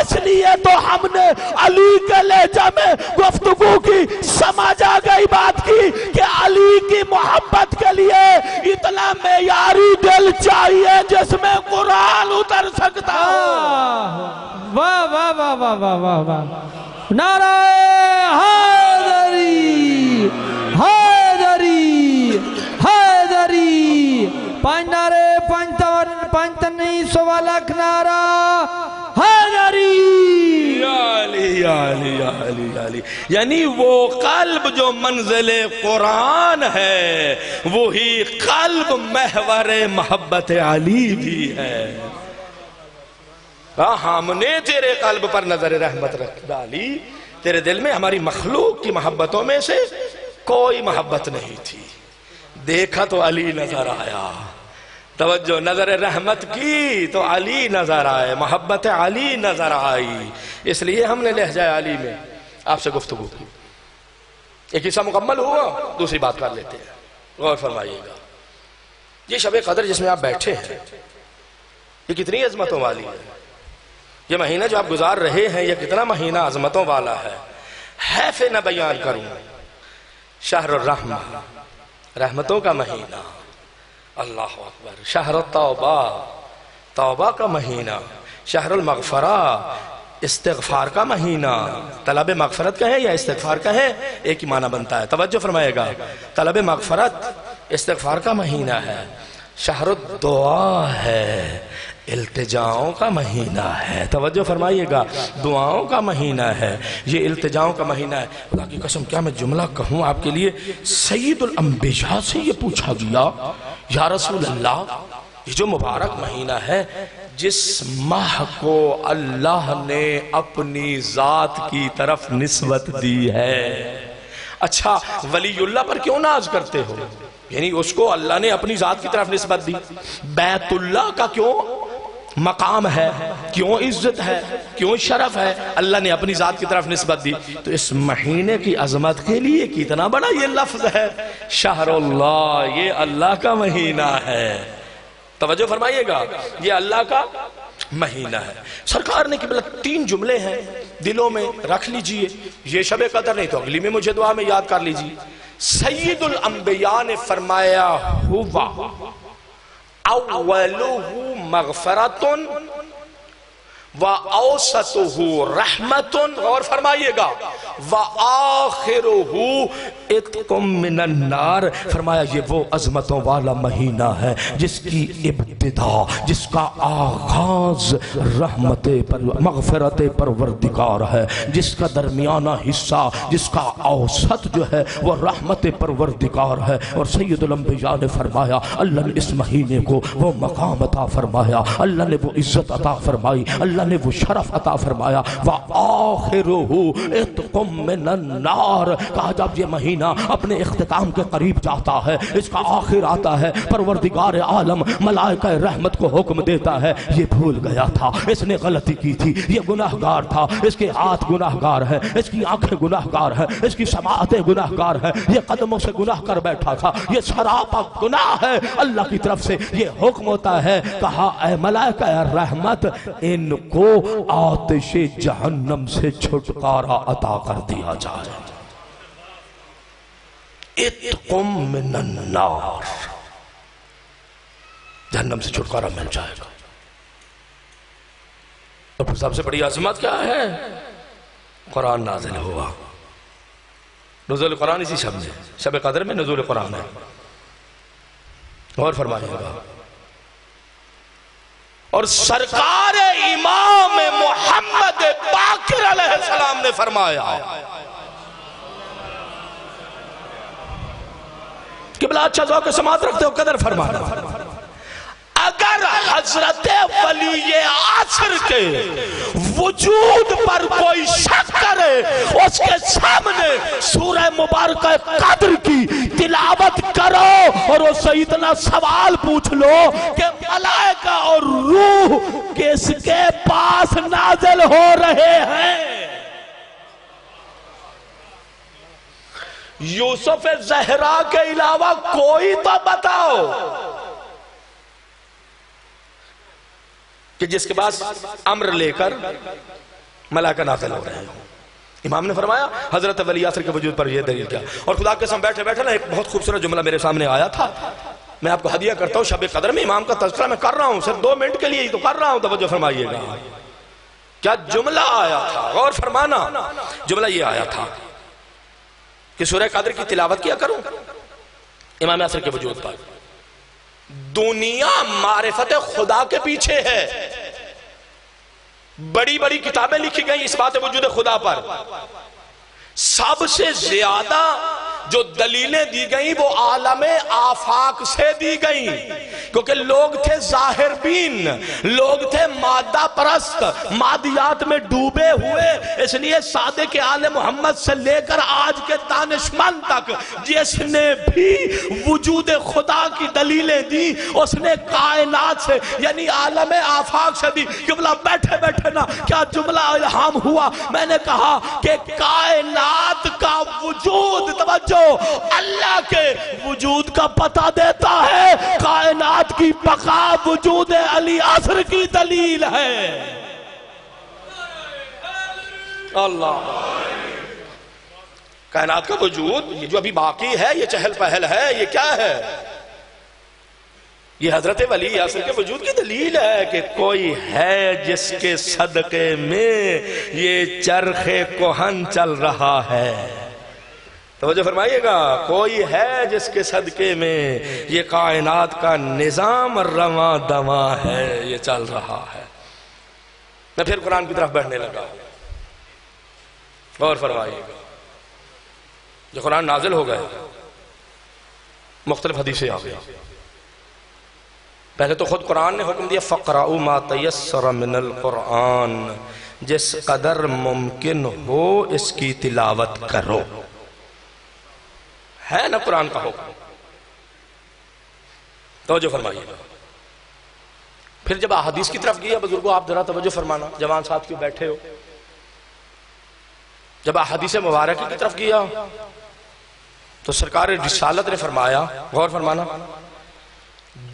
اس لیے تو ہم نے علی کے لہجہ میں گفتگو کی۔ سمجھ آ گئی بات کی کہ علی کی محبت کے لیے اتنا معیاری دل چاہیے جس میں قرآن اتر سکتا ہو۔ واہ واہ واہ واہ واہ واہ واہ، نعرہ حیدری حیدری حیدری، پانچ نعرے، پانچ تنی، 1.25 لاکھ نعرہ حیدری۔ علی یعنی وہ قلب جو منزل قرآن ہے، وہی قلب محور محبت علی بھی ہے۔ ہم نے تیرے قلب پر نظر رحمت رکھ ڈالی، تیرے دل میں ہماری مخلوق کی محبتوں میں سے کوئی محبت نہیں تھی، دیکھا تو علی نظر آیا، توجہ، نظر رحمت کی تو علی نظر آئے، محبت علی نظر آئی، اس لیے ہم نے لہجہ علی میں آپ سے گفتگو کی۔ ایک حصہ مکمل ہوا، دوسری بات کر لیتے ہیں، غور فرمائیے گا۔ یہ شب قدر جس میں آپ بیٹھے ہیں، یہ کتنی عظمتوں والی ہے، یہ مہینہ جو آپ گزار رہے ہیں یہ کتنا مہینہ عظمتوں والا ہے، حیف نہ بیان کروں۔ شہر الرحمہ، رحمتوں کا مہینہ، اللہ اکبر، شہر التوبہ، توبہ کا مہینہ، شہر المغفرہ، استغفار کا مہینہ، طلب مغفرت کہیں یا استغفار کہیں ایک ہی معنی بنتا ہے، توجہ فرمائے گا، طلب مغفرت استغفار کا مہینہ ہے، شہر الدعا ہے، التجاؤں کا مہینہ ہے، توجہ فرمائیے گا، دعاؤں کا مہینہ ہے، یہ التجاؤں کا مہینہ ہے۔ خدا کی قسم کیا میں جملہ کہوں آپ کے لیے، سید الانبیاء سے یہ پوچھا گیا، یا رسول اللہ یہ جو مبارک مہینہ ہے جس ماہ کو اللہ نے اپنی ذات کی طرف نسبت دی ہے. اچھا ولی اللہ پر کیوں ناز کرتے ہو؟ یعنی اس کو اللہ نے اپنی ذات کی طرف نسبت دی. بیت اللہ کا کیوں مقام ہے، کیوں عزت ہے، کیوں شرف ہے، اللہ نے اپنی ذات کی طرف نسبت دی. تو اس مہینے کی عظمت کے لیے کتنا بڑا یہ لفظ ہے، شہر اللہ، یہ اللہ کا مہینہ ہے. توجہ فرمائیے گا، یہ اللہ کا مہینہ ہے. سرکار نے قبلہ 3 جملے ہیں، دلوں میں رکھ لیجئے. یہ شب قدر نہیں تو اگلی میں مجھے دعا میں یاد کر لیجئے. سید الانبیاء نے فرمایا ہوا اولہ مغفرۃ وَأَوْسَطُهُ رَحْمَةٌ، غور فرمائیے گا، وَآخِرُهُ اِتْقُم مِّنَ النَّارِ. فرمایا یہ وہ عظمتوں والا مہینہ ہے جس کی ابتدا، جس کا آغاز رحمت پر مغفرت پروردگار ہے، جس کا درمیانہ حصہ، جس کا اوسط جو ہے وہ رحمت پروردگار ہے. اور سید الانبیاء نے فرمایا اللہ نے اس مہینے کو وہ مقام عطا فرمایا، اللہ نے وہ عزت عطا فرمائی، اللہ نے وہ شرف عطا فرمایا. وَآخِرُهُ اِتْقُم مِّنَ النَّارِ. کہا جب یہ مہینہ اپنے اختتام کے قریب جاتا ہے، اس کا آخر آتا ہے، پروردگار عالم ملائکہ رحمت کو حکم دیتا ہے یہ بھول گیا تھا، اس نے غلطی کی تھی، یہ گناہگار تھا، اس کے ہاتھ گناہگار ہیں، اس کی آنکھیں گناہگار ہیں، اس کی سماعتیں گناہگار ہیں، یہ قدموں سے گناہ کر بیٹھا تھا، یہ سراپا گناہ ہے. اللہ کی طرف سے یہ حکم ہوتا ہے، کہا اے ملائکہ رحمت ان کو آتش جہنم سے چھٹکارا عطا کر دیا جائے. اتقم من النار، جہنم سے چھٹکارا مل جائے گا. اور پھر سب سے بڑی عظمت کیا ہے؟ قرآن نازل ہوا. نزول قرآن اسی شب میں، شب قدر میں نزول قرآن ہے. اور فرمائیے گا، اور سرکار امام محمد باقر علیہ السلام نے فرمایا قبلہ اچھا ذوق سماعت رکھتے ہو، قدر فرمانا، اگر حضرت ولی عصر کے وجود پر کوئی شک کرے، اس کے سامنے سورہ مبارکہ قدر کی تلاوت کرو اور اس سے اتنا سوال پوچھ لو کہ ملائکہ اور روح کس کے پاس نازل ہو رہے ہیں. یوسف زہرا کے علاوہ کوئی تو بتاؤ کہ جس کے پاس امر لے کر ملائکہ نازل ہو رہے ہیں. امام نے فرمایا حضرت ولی عصر کے وجود پر یہ دلیل کیا. اور خدا کے ساتھ بیٹھے بیٹھے نا ایک بہت خوبصورت جملہ میرے سامنے آیا تھا، میں آپ کو ہدیہ کرتا ہوں. شب قدر میں امام کا تذکرہ میں کر رہا ہوں، صرف 2 منٹ کے لیے ہی تو کر رہا ہوں، توجہ فرمائیے گا. کیا جملہ آیا تھا، غور فرمانا. جملہ یہ آیا تھا کہ سورہ قدر کی تلاوت کیا کروں امام عصر کے وجود پر. دنیا معرفت خدا کے پیچھے ہے، بڑی بڑی کتابیں لکھی گئی اس بات وجود خدا پر. سب سے زیادہ جو دلیلیں دی گئیں وہ عالم آفاق سے دی گئیں، کیونکہ لوگ تھے ظاہر بین، لوگ تھے مادہ پرست، مادیات میں ڈوبے ہوئے. اس لیے صادق آل محمد سے لے کر آج کے دانشمند تک جس نے بھی وجود خدا کی دلیلیں دی اس نے کائنات سے یعنی عالم آفاق سے دی. قبلہ بیٹھے بیٹھے نا کیا جملہ الہام ہوا. میں نے کہا کہ کائنات کا وجود، توجہ، اللہ کے وجود کا پتہ دیتا ہے. کائنات کی بقا وجود علی عصر کی دلیل ہے. اللہ، کائنات کا وجود یہ جو ابھی باقی ہے، یہ چہل پہل ہے، یہ کیا ہے؟ یہ حضرت ولی عصر کے وجود کی دلیل ہے کہ کوئی ہے جس کے صدقے میں یہ چرخ کہن چل رہا ہے. توجہ فرمائیے گا، کوئی ہے جس کے صدقے میں یہ کائنات کا نظام رواں دواں ہے، یہ چل رہا ہے. میں پھر قرآن کی طرف بڑھنے لگا. غور فرمائیے گا، جو قرآن نازل ہو گئے، مختلف حدیثیں آ گئی، پہلے تو خود قرآن نے حکم دیا فَقْرَأُوا مَا تَيَسَّرَ مِنَ الْقُرْآنِ، جس قدر ممکن ہو اس کی تلاوت کرو، ہے نا قرآن کا حکم؟ توجہ فرمائیے گا۔ پھر جب احادیث کی طرف گیا بزرگوں، آپ ذرا توجہ فرمانا، جوان صاحب کیوں بیٹھے ہو، جب احادیث مبارکہ کی طرف گیا تو سرکار رسالت نے فرمایا، غور فرمانا،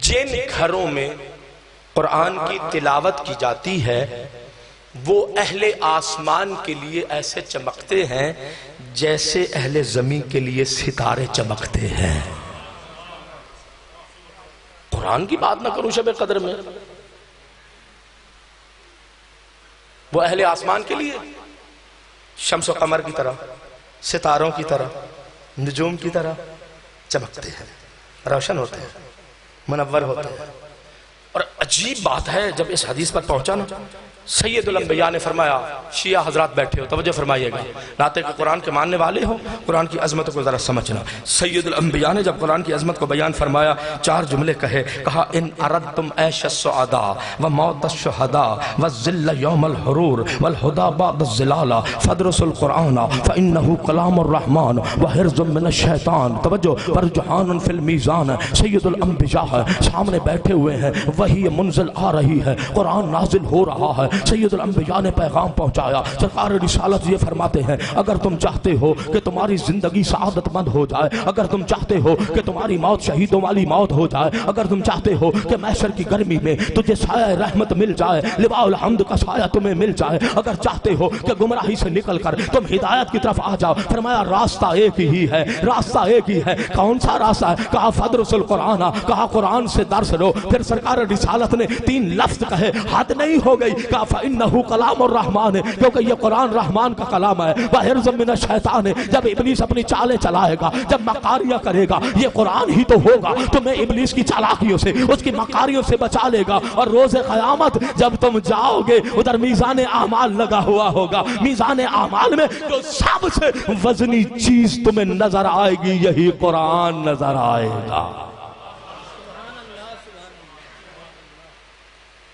جن گھروں میں قرآن کی تلاوت کی جاتی ہے وہ اہل آسمان کے لیے ایسے چمکتے ہیں جیسے اہل زمین کے لیے ستارے چمکتے ہیں۔ قرآن کی بات نہ کروں شب قدر میں، وہ اہل آسمان کے لیے شمس و قمر کی طرح، ستاروں کی طرح، نجوم کی طرح چمکتے ہیں، روشن ہوتے ہیں، منور ہوتے ہیں۔ اور عجیب بات ہے، جب اس حدیث پر پہنچا نا، سید الانبیاء نے فرمایا، شیعہ حضرات بیٹھے ہو توجہ فرمائیے گا، ناطق کہ قرآن کے ماننے والے ہو، قرآن کی عظمت کو ذرا سمجھنا۔ سید الانبیاء نے جب قرآن کی عظمت کو بیان فرمایا، چار جملے کہے، کہا ان اردتم عیش السعداء وموت الشہداء والذل یوم الحرور والہدى بعد الظلال فادرسوا القرآن فانہ کلام الرحمن وحرز من الشیطان۔ توجہ، ورجحان فی المیزان، سید الانبیاء سامنے بیٹھے ہوئے ہیں، وحی منزل آ رہی ہے، قرآن نازل ہو رہا ہے، سید الانبیاء نے پیغام پہنچایا۔ سرکار رسالت یہ فرماتے ہیں، اگر تم چاہتے ہو کہ تمہاری زندگی سعادت مند ہو جائے، اگر تم چاہتے ہو کہ تمہاری موت شہیدوں والی موت ہو جائے، اگر تم چاہتے ہو کہ محشر کی گرمی میں تجھے سایہ رحمت مل جائے، لواء الحمد کا سایہ تمہیں مل جائے، اگر چاہتے ہو کہ گمراہی سے نکل کر تم ہدایت کی طرف آ جاؤ، فرمایا راستہ ایک ہی ہے، راستہ ایک ہی ہے۔ کون سا راستہ ہے؟ کہا فدرس القرآن، کہا قرآن سے درس لو۔ پھر سرکار رسالت نے تین لفظ کہے، حد نہیں ہو گئی، کہا فَإِنَّهُ کلام الرحمن، کیونکہ یہ قرآن رحمان کا کلام ہے، وَحِرْزٌ مِّنَ الشَّیطان، جب ابلیس اپنی چالیں چلائے گا، جب مکاریاں کرے گا، یہ قرآن ہی تو ہوگا تمہیں ابلیس کی چالاکیوں سے، اس کی مکاریوں سے بچا لے گا۔ اور روز قیامت جب تم جاؤ گے، ادھر میزان اعمال لگا ہوا ہوگا، میزان اعمال میں جو سب سے وزنی چیز تمہیں نظر آئے گی یہی قرآن نظر آئے گا۔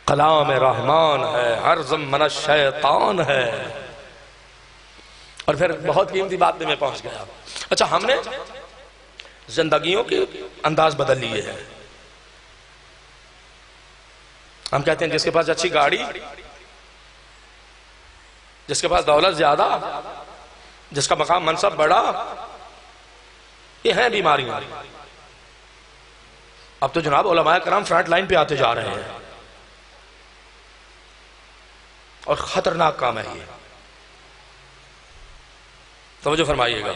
کلام رحمان ہے، حرز من الشیطان ہے۔ اور پھر بہت قیمتی بات میں پہنچ گیا۔ اچھا، ہم نے زندگیوں کے انداز بدل لیے ہیں۔ ہم کہتے ہیں جس کے پاس اچھی گاڑی، جس کے پاس دولت زیادہ، جس کا مقام منصب بڑا، یہ ہیں بیماریاں۔ اب تو جناب علماء کرام فرنٹ لائن پہ آتے جا رہے ہیں، اور خطرناک کام ہے یہ، توجہ فرمائیے گا،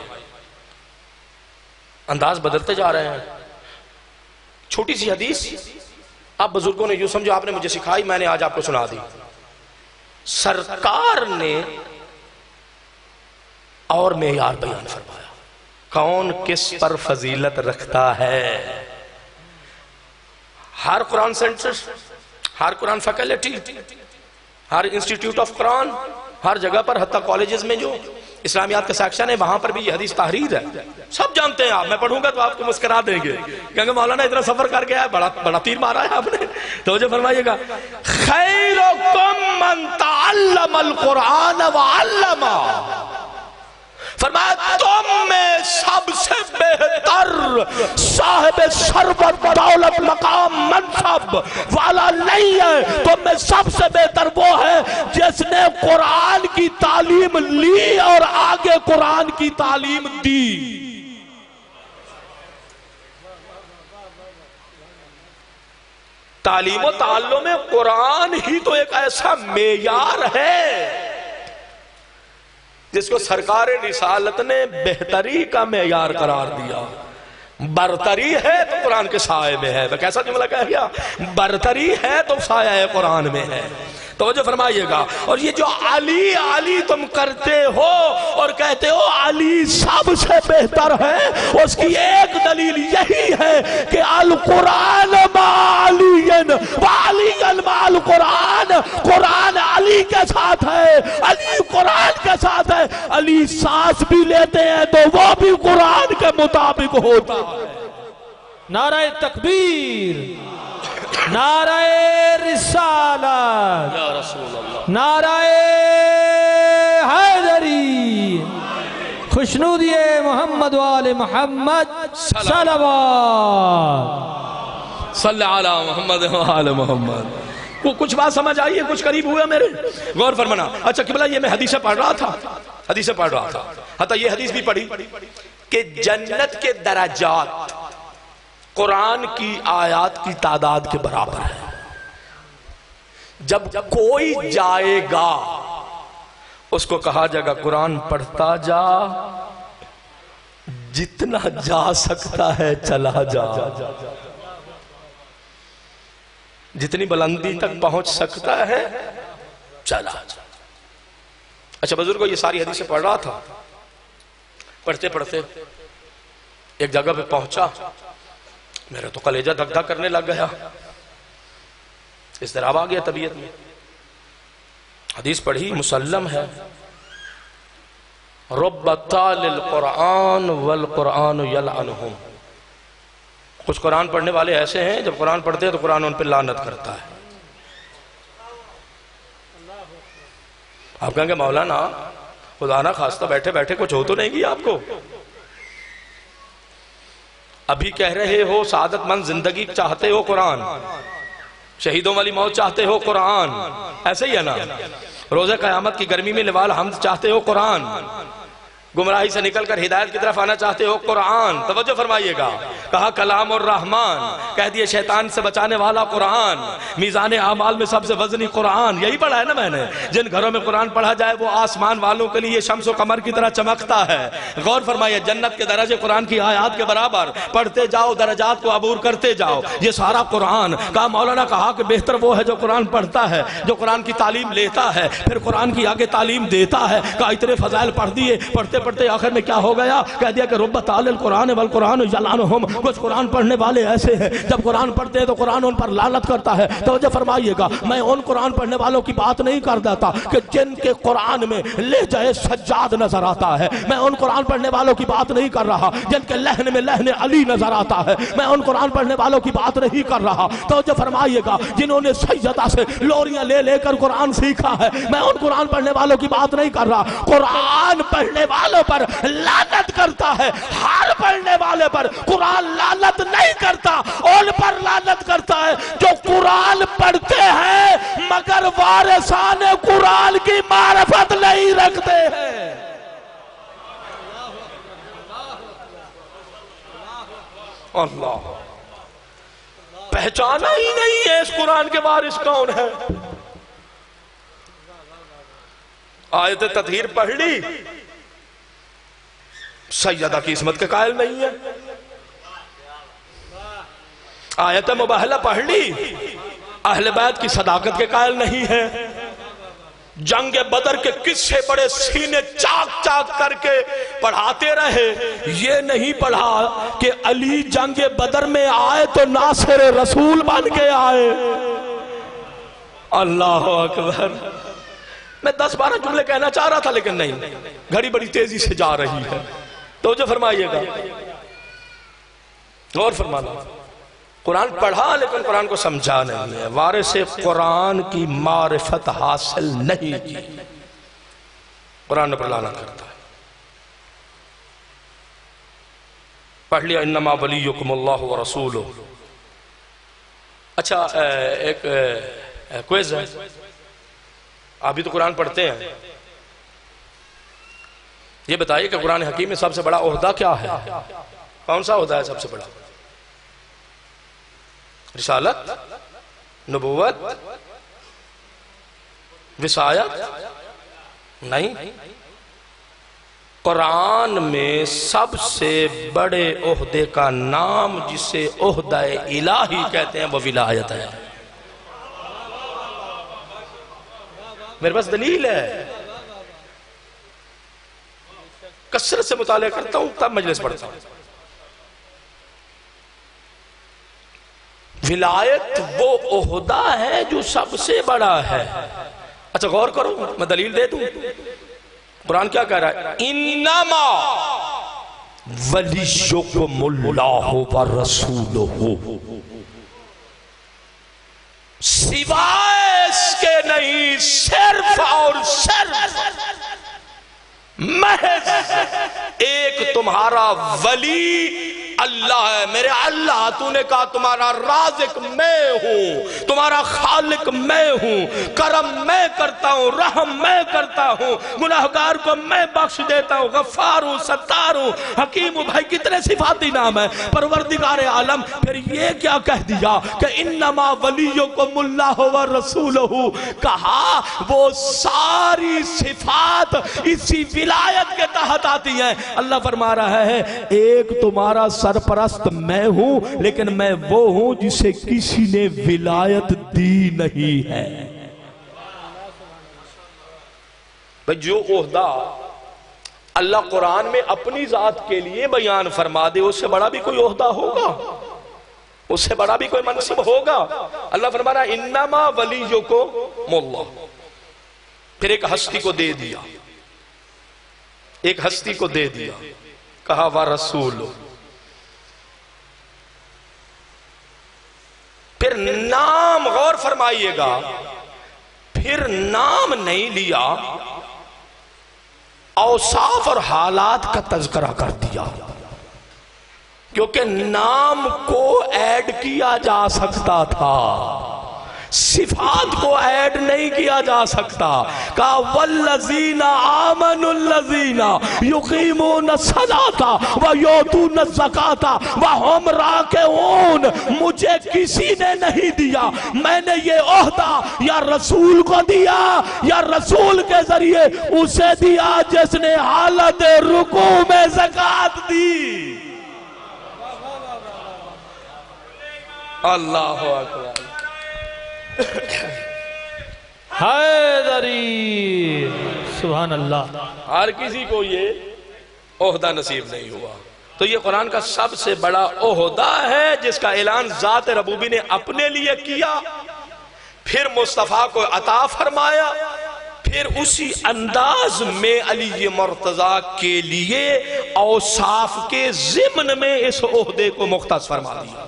انداز بدلتے جا رہے ہیں۔ چھوٹی سی حدیث آپ بزرگوں نے یوں سمجھو، آپ نے مجھے سکھائی، میں نے آج آپ کو سنا دی۔ سرکار نے اور معیار بیان فرمایا، کون کس پر فضیلت رکھتا ہے۔ ہر قرآن سینٹر، ہر قرآن فیکلٹی، ہر انسٹیٹیوٹ آف قرآن، ہر جگہ پر، حتیٰ کالجز میں جو اسلامیات کا سیکشن ہے وہاں پر بھی یہ حدیث تحریر ہے، سب جانتے ہیں آپ، میں پڑھوں گا تو آپ کو مسکرا دیں گے، کیونکہ مولانا اتنا سفر کر گیا ہے، بڑا تیر مارا ہے آپ نے۔ توجہ فرمائیے گا، خیرکم من تعلم القرآن وعلم، فرمایا تم میں سب سے بہتر صاحب ثروت دولت مقام منصب والا نہیں ہے، تم میں سب سے بہتر وہ ہے جس نے قرآن کی تعلیم لی اور آگے قرآن کی تعلیم دی۔ تعلیم و تعلم میں قرآن ہی تو ایک ایسا معیار ہے جس کو سرکار رسالت نے بہتری کا معیار قرار دیا۔ برتری ہے تو قرآن کے سائے میں ہے، کیسا جملہ کہہ گیا، برتری ہے تو سایہ قرآن میں ہے۔ توجہ فرمائیے گا، اور یہ جو علی علی تم کرتے ہو اور کہتے ہو علی سب سے بہتر ہے، اس کی ایک دلیل یہی ہے کہ القرآن مع علی وعلی مع القرآن، قرآن علی کے ساتھ ہے، علی قرآن کے ساتھ ہے، علی سانس بھی لیتے ہیں تو وہ بھی قرآن کے مطابق ہوتا ہے۔ نعرہ تکبیر۔ نعرہ رسالت، یا رسول اللہ، نعرہ حیدری، خوشنودی محمد وآل محمد، صلوات صلی علی محمد وآل محمد۔ وہ کچھ بات سمجھ آئی ہے؟ کچھ قریب ہوا میرے؟ غور فرمانا۔ اچھا قبلہ یہ میں حدیثیں پڑھ رہا تھا، حتیٰ یہ حدیث بھی پڑھی کہ جنت کے درجات قرآن کی آیات کی تعداد کے برابر ہے۔ جب کوئی جائے گا اس کو کہا جائے گا قرآن پڑھتا جا، جتنا جا سکتا ہے چلا جا، جتنی بلندی تک پہنچ سکتا ہے چلا جا۔ اچھا بزرگوں یہ ساری حدیثیں پڑھ رہا تھا، پڑھتے پڑھتے ایک جگہ پہ پہنچا، میرا تو کلیجہ دھک دھک کرنے لگ گیا، اضطراب آ گیا طبیعت میں۔ حدیث پڑھی، مسلم ہے، رب تال القرآن والقرآن یلعنہم۔ کچھ قرآن پڑھنے والے ایسے ہیں جب قرآن پڑھتے ہیں تو قرآن ان پہ لعنت کرتا ہے۔ آپ کہیں گے مولانا خدا نہ خواستہ بیٹھے بیٹھے کچھ ہو تو نہیں گی آپ کو؟ ابھی کہہ رہے ہو سعادت مند زندگی چاہتے ہو قرآن، شہیدوں والی موت چاہتے ہو قرآن، ایسے ہی ہے نا؟ روزہ قیامت کی گرمی میں لوال حمد چاہتے ہو قرآن، گمراہی سے نکل کر ہدایت کی طرف آنا چاہتے ہو قرآن۔ توجہ فرمائیے گا، کہا کلام الرحمن، کہہ دیے شیطان سے بچانے والا قرآن، میزان اعمال میں سب سے وزنی قرآن۔ یہی پڑھا ہے نا میں نے، جن گھروں میں قرآن پڑھا جائے وہ آسمان والوں کے لیے شمس و قمر کی طرح چمکتا ہے۔ غور فرمائیے، جنت کے درجے قرآن کی آیات کے برابر، پڑھتے جاؤ درجات کو عبور کرتے جاؤ، یہ سارا قرآن۔ کہا مولانا کہا کہ بہتر وہ ہے جو قرآن پڑھتا ہے، جو قرآن کی تعلیم لیتا ہے، پھر قرآن کی آگے تعلیم دیتا ہے۔ کہا اتنے فضائل پڑھ دیے، پڑھتے پڑھتے آخر میں کیا ہو گیا؟ کہہ دیا کہ رب تعالی القرآن والقرآن یلعنہم۔ کچھ قرآن پڑھنے والے ایسے ہیں جب قرآن پڑھتے ہیں تو قرآن ان پر لعنت کرتا ہے۔ توجہ فرمائیے گا، میں ان قرآن پڑھنے والوں کی بات نہیں کر دیتا کہ جن کے قرآن میں لہجہ سجاد نظر آتا ہے، میں ان قرآن پڑھنے والوں کی بات نہیں کر رہا جن کے لہن میں لہن علی نظر آتا ہے، میں ان قرآن پڑھنے والوں کی بات نہیں کر رہا۔ توجہ فرمائیے گا، جنہوں نے سیدہ سے لوریاں لے لے کر قرآن سیکھا ہے، میں ان قرآن پڑھنے والوں کی بات نہیں کر رہا۔ قرآن پڑھنے والوں پر لعنت کرتا ہے، ہر پڑھنے والے پر قرآن لعنت نہیں کرتا، ان پر لعنت کرتا ہے جو قرآن پڑھتے ہیں مگر وارثان قرآن کی معرفت نہیں رکھتے ہیں۔ اللہ پہچانا ہی نہیں ہے اس قرآن کے وارث کون ہے۔ آیت تطہیر پڑھ لی، سیدہ کی عصمت کے قائل نہیں ہے۔ آیت مباہلہ پڑھ لی، اہل بیت کی صداقت کے قائل نہیں ہے۔ جنگ بدر کے قصے بڑے سینے چاک چاک کر کے پڑھاتے رہے، یہ نہیں پڑھا کہ علی جنگ بدر میں آئے تو ناصر رسول بن کے آئے۔ اللہ اکبر۔ میں 10-12 جملے کہنا چاہ رہا تھا لیکن نہیں، گھڑی بڑی تیزی سے جا رہی ہے۔ توجہ فرمائیے گا، غور فرمانا۔ قرآن پڑھا لیکن قرآن کو سمجھا نہیں ہے، وارث قرآن کی معرفت حاصل نہیں کی، قرآن پر لعنت کرتا ہے۔ پڑھ لیا انما ولیکم اللہ ورسولہ۔ اچھا ایک کوئز ہے، آپ بھی تو قرآن پڑھتے ہیں، یہ بتائیے کہ قرآن حکیم میں سب سے بڑا عہدہ کیا ہے؟ کون سا عہدہ ہے سب سے بڑا؟ رسالت، نبوت، وصایت؟ نہیں، قرآن میں سب سے بڑے عہدے کا نام جسے عہدہ الہی کہتے ہیں وہ ولایت ہے۔ میرے پاس دلیل ہے، کثرت سے مطالعہ کرتا ہوں تب مجلس پڑھتا ہوں۔ ولایت وہ عہدہ ہے جو سب سے بڑا ہے۔ اچھا غور کرو، میں دلیل دے دوں۔ قرآن کیا کہہ رہا ہے؟ انما ولیکم اللہ ورسولہ۔ سوائے اس کے نہیں، صرف اور صرف محض ایک تمہارا ولی اللہ ہے۔ میرے اللہ، تو نے کہا تمہارا رازق میں ہوں، تمہارا خالق میں ہوں، کرم میں کرتا ہوں، رحم میں کرتا ہوں، گناہگار کو میں بخش دیتا ہوں، غفار ہوں، ستار ہوں، حکیم ہوں۔ بھائی کتنے صفاتی نام ہیں پروردگار عالم۔ پھر یہ کیا کہہ دیا کہ انما ولیکم اللہ و رسولہ، کہا وہ ساری صفات اسی ولایت کے تحت آتی ہیں۔ اللہ فرما رہا ہے ایک تمہارا سرپرست میں ہوں، لیکن میں وہ ہوں جسے کسی نے ولایت دی نہیں ہے۔ بھئی جو عہدہ اللہ قرآن میں اپنی ذات کے لیے بیان فرما دے، اس سے بڑا بھی کوئی عہدہ ہوگا، اس سے بڑا بھی کوئی منصب ہوگا؟ اللہ فرما رہا ہے انما ولیکم اللہ۔ پھر ایک ہستی کو دے دیا، ایک ہستی کو دے دیا، کہا وَرَسُولُ۔ پھر نام غور فرمائیے گا، پھر نام نہیں لیا، اوصاف اور حالات کا تذکرہ کر دیا، کیونکہ نام کو ایڈ کیا جا سکتا تھا، صفات کو ایڈ نہیں کیا جا سکتا۔ کہا والذین آمنوا الذین یقیمون الصلاۃ ویؤتون الزکاۃ وہم راکعون۔ مجھے کسی نے نہیں دیا، میں نے یہ عہدہ یا رسول کو دیا یا رسول کے ذریعے اسے دیا جس نے حالت رکوع میں زکوٰۃ دی۔ اللہ اکبر۔ حیدری سبحان اللہ۔ ہر کسی کو یہ عہدہ نصیب نہیں ہوا، تو یہ قرآن کا سب سے بڑا عہدہ ہے جس کا اعلان ذات ربوبی نے اپنے لیے کیا، پھر مصطفیٰ کو عطا فرمایا، پھر اسی انداز میں علی مرتضیٰ کے لیے اوصاف کے ضمن میں اس عہدے کو مختص فرما دیا۔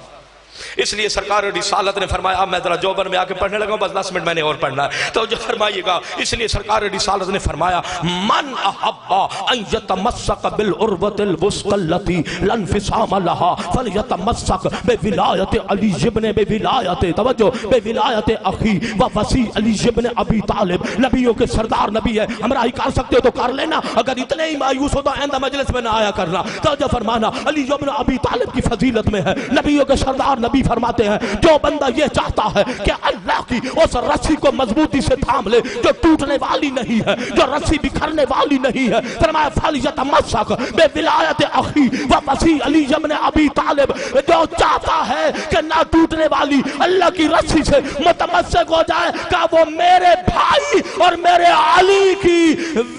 اس لیے سرکار رسالت نے فرمایا، اب میں ذرا جوبن میں آ کے پڑھنے لگا ہوں، بس 10 منٹ میں نے اور پڑھنا ہے تو جو فرمائیے گا۔ اس لیے سرکار رسالت نے فرمایا من احب ان یتمسک بالعروۃ الوثقی التي لا انفصام لها فلیتمسک بولایت علی ابن بولایت توجہ بولایت اخی و وصی علی ابن ابی طالب۔ نبیوں کے سردار نبی ہے، ہمراہی کر سکتے ہو تو کر لینا، اگر اتنے ہی مایوس ہو تو آئندہ مجلس میں نہ آیا کرنا۔ توجہ فرمانا، علی ابن ابی طالب کی فضیلت میں ہے، نبیوں کے سردار نبی فرماتے ہیں جو بندہ یہ چاہتا ہے کہ اللہ کی اس رسی کو مضبوطی سے تھام لے جو ٹوٹنے والی نہیں ہے، جو رسی بکھرنے والی نہیں ہے، فرمایا فَلْيَتَمَسَّكْ بِوِلَایَتِ أَخِي وَوَصِي عَلِيِّ بْنِ أَبِي طالب۔ جو چاہتا ہے کہ نہ ٹوٹنے والی اللہ کی رسی سے متمسک ہو جائے، کہ وہ میرے بھائی اور میرے علی کی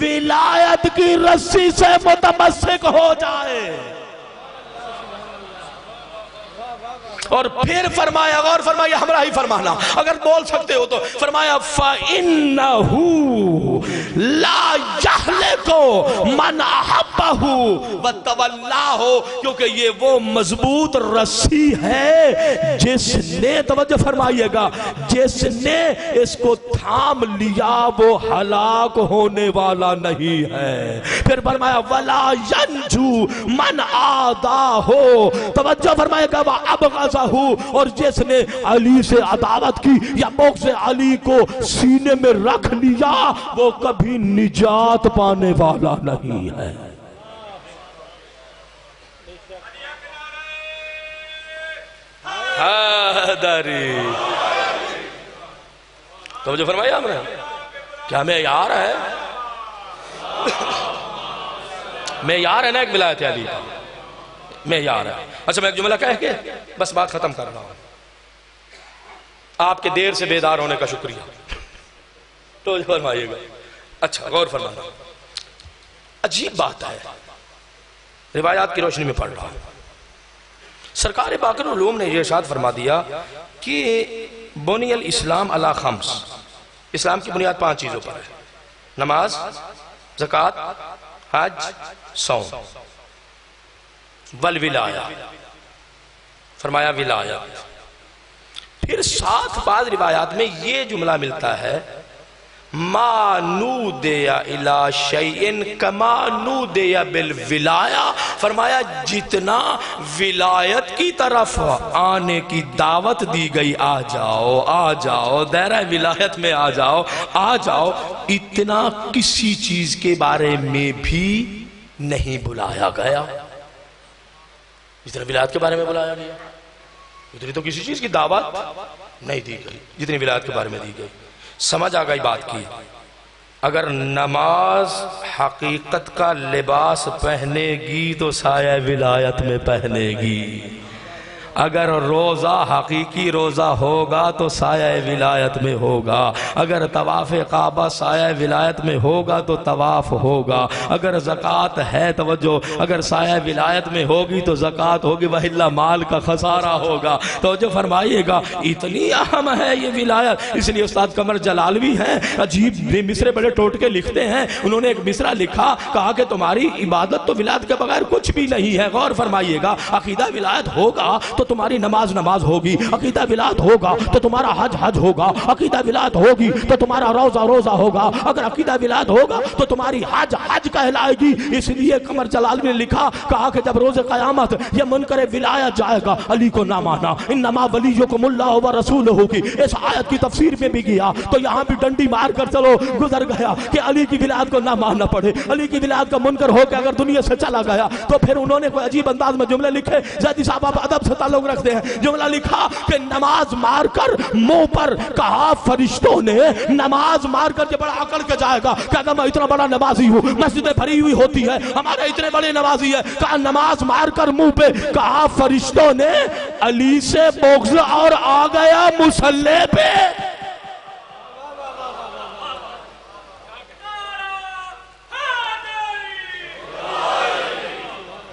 ولایت کی رسی سے متمسک ہو جائے۔ اور پھر فرمایا، غور فرمایا، ہمراہی فرمانا اگر بول سکتے ہو تو، فرمایا فَإِنَّهُ لَا يَحْلِقُ مَنْ أَحَبَّهُ وَتَوَلَّاهُ، کیونکہ یہ وہ مضبوط رسی ہے جس نے، توجہ فرمائیے گا، جس نے اس کو تھام لیا وہ ہلاک ہونے والا نہیں ہے۔ پھر فرمایا وَلَا يَنْجُو مَنْ آدَاهُ، توجہ فرمائیے گا، وَأَبْغَضَهُ، اور جس نے علی سے عداوت کی یا بغض علی کو سینے میں رکھ لیا وہ کبھی نجات پانے والا نہیں ہے۔ حیدری تو جو فرمایا ہم نے، کیا معیار ہے؟ معیار ہے نا ایک ولایت علی کا، معیار ہے۔ اچھا میں ایک جملہ کہہ کے بس بات ختم کر رہا ہوں۔ آپ کے دیر سے بیدار ہونے کا شکریہ، تو فرمائیے گا۔ اچھا غور فرمانا، عجیب بات ہے، روایات کی روشنی میں پڑھ رہا ہوں۔ سرکار باقر العلوم نے یہ ارشاد فرما دیا کہ بنی الاسلام علی خمس، اسلام کی بنیاد 5 چیزوں پر ہے: نماز، زکوٰۃ، حج، صوم، والولایہ، فرمایا ولایہ۔ پھر ساتھ بعض روایات میں یہ جملہ ملتا ہے ما نودیا الی شیئن کما نودیا بالولایا، فرمایا جتنا ولایت کی طرف آنے کی دعوت دی گئی آ جاؤ آ جاؤ، دائرہ ولایت میں آ جاؤ آ جاؤ، اتنا کسی چیز کے بارے میں بھی نہیں بلایا گیا جتنا ولایت کے بارے میں بلایا گیا۔ اتنی تو کسی چیز کی دعوت نہیں دی گئی جتنی ولایت کے بارے میں دی گئی۔ سمجھ آ گئی بات کی؟ اگر نماز حقیقت کا لباس پہنے گی تو سایہ ولایت میں پہنے گی، اگر روزہ حقیقی روزہ ہوگا تو سایہ ولایت میں ہوگا، اگر طواف کعبہ سایہ ولایت میں ہوگا تو طواف ہوگا، اگر زکوٰۃ ہے توجہ اگر سایہ ولایت میں ہوگی تو زکوٰۃ ہوگی، وَإِلَّا مال کا خسارہ ہوگا۔ توجہ فرمائیے گا، اتنی اہم ہے یہ ولایت۔ اس لیے استاد قمر جلالوی ہیں، عجیب بے مصرے بڑے ٹوٹکے لکھتے ہیں، انہوں نے ایک مصرع لکھا، کہا کہ تمہاری عبادت تو ولایت کے بغیر کچھ بھی نہیں ہے۔ غور فرمائیے گا، عقیدہ ولایت ہوگا تو تمہاری نماز نماز ہوگی، عقیدہ ولایت ہوگا تو تمہارا حج حج ہوگا، عقیدہ ولایت ہوگی تو تمہارا روزہ روزہ ہوگا، اگر عقیدہ ولایت ہوگا تو تمہاری حج حج کہلائے گی۔ اس لیے قمر جلالوی نے لکھا، کہا کہ جب روز قیامت یہ منکر ولایت جائے گا علی کو نہ مانا، انما ولیکم اللہ و رسولہ کی اس آیت کی تفسیر میں بھی گیا تو یہاں بھی ڈنڈی مار کر چلو گزر گیا کہ علی کی ولایت کو نہ ماننا پڑے۔ علی کی ولایت کا منکر ہو کے اگر دنیا سے چلا گیا تو پھر انہوں نے کوئی عجیب انداز میں جملے لکھے، زیدی صاحب آپ ادب سے تعلق رکھتے ہیں، جملہ لکھا کہ نماز مار کر منہ پر، کہا فرشتوں نے نماز مار کر، یہ بڑا عقل کے جائے گا کہ اگر میں اتنا بڑا نمازی ہوں، مسجدیں بھری ہوئی ہوتی ہے، ہمارے اتنے بڑے نمازی ہے، کہا نماز مار کر منہ پہ، کہا فرشتوں نے علی سے بغض اور آ گیا مصلی پہ۔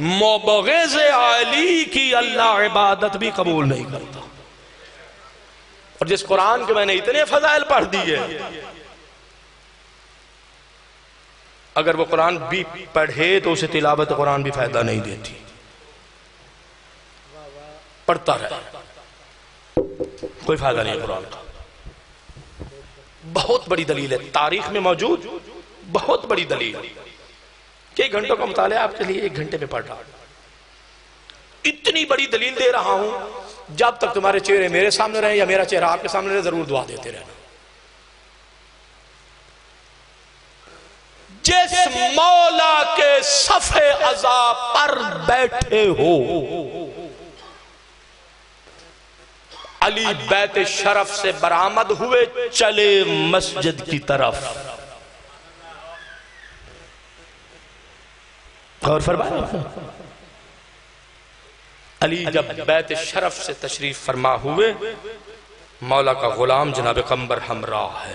مبغض علی کی اللہ عبادت بھی قبول نہیں کرتا۔ اور جس قرآن کے میں نے اتنے فضائل پڑھ دیے، اگر وہ قرآن بھی پڑھے تو اسے تلاوت قرآن بھی فائدہ نہیں دیتی، پڑھتا رہے کوئی فائدہ نہیں قرآن کا۔ بہت بڑی دلیل ہے، تاریخ میں موجود بہت بڑی دلیل، کئی گھنٹوں کا مطالعہ آپ کے لیے 1 گھنٹے میں پڑھ رہا ہوں، اتنی بڑی دلیل دے رہا ہوں، جب تک تمہارے چہرے میرے سامنے رہے یا میرا چہرہ آپ کے سامنے رہے ضرور دعا دیتے رہنا۔ جس مولا کے صف عزا پر بیٹھے ہو، علی بیت شرف سے برآمد ہوئے، چلے مسجد کی طرف۔ غور فرمائے، علی جب بیت شرف سے تشریف فرما ہوئے، مولا کا غلام جناب قمبر ہمراہ ہے،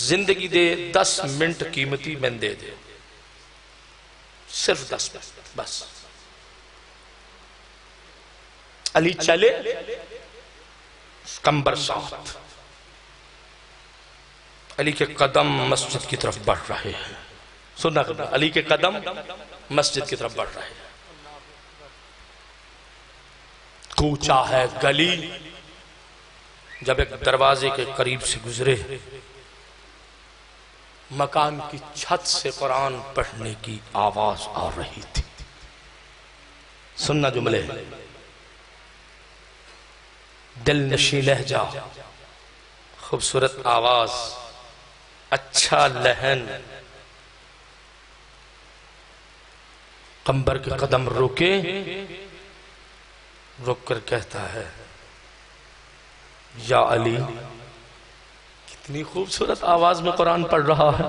زندگی دے 10 منٹ قیمتی میں دے دے، صرف 10 منٹ بس۔ علی چلے، قمبر ساتھ، علی کے قدم مسجد کی طرف بڑھ رہے ہیں، سننا علی کے قدم مسجد کی طرف بڑھ رہے ہیں۔ کوچا ہے گلی، جب ایک دروازے کے قریب سے گزرے، مکان کی چھت سے قرآن پڑھنے کی آواز آ رہی تھی۔ سننا جملے، دل نشیں لہجہ، خوبصورت آواز، اچھا لہن۔ قمبر کے قدم رکے، رک کر کہتا ہے یا علی، کتنی خوبصورت آواز میں قرآن پڑھ رہا ہے۔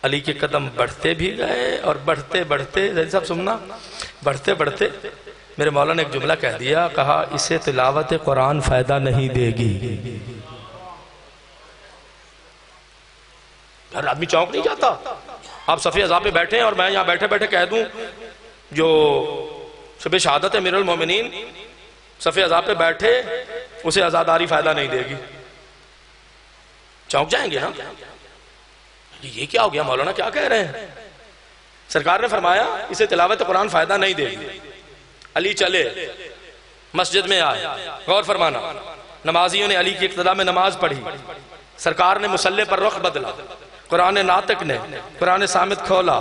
علی کے قدم بڑھتے بھی گئے اور بڑھتے بڑھتے، جیسے سب سننا، بڑھتے بڑھتے میرے مولا نے ایک جملہ کہہ دیا، کہا اسے تلاوت قرآن فائدہ نہیں دے گی۔ ہر آدمی چونک نہیں جاتا؟ آپ صفِ عزا پہ بیٹھیں اور میں یہاں بیٹھے بیٹھے کہہ دوں جو شب شہادت امیر المومنین صفِ عزا پہ بیٹھے، اسے عزاداری فائدہ نہیں دے گی، چونک جائیں گے نا؟ یہ کیا ہو گیا، مولانا کیا کہہ رہے ہیں؟ سرکار نے فرمایا اسے تلاوت قرآن فائدہ نہیں دے گی۔ علی چلے، مسجد میں آئے، غور فرمانا، نمازیوں نے علی کی اقتداء میں نماز پڑھی، سرکار نے مصلی پر رخ بدلا، قرآن ناطق نے قرآن سامت کھولا،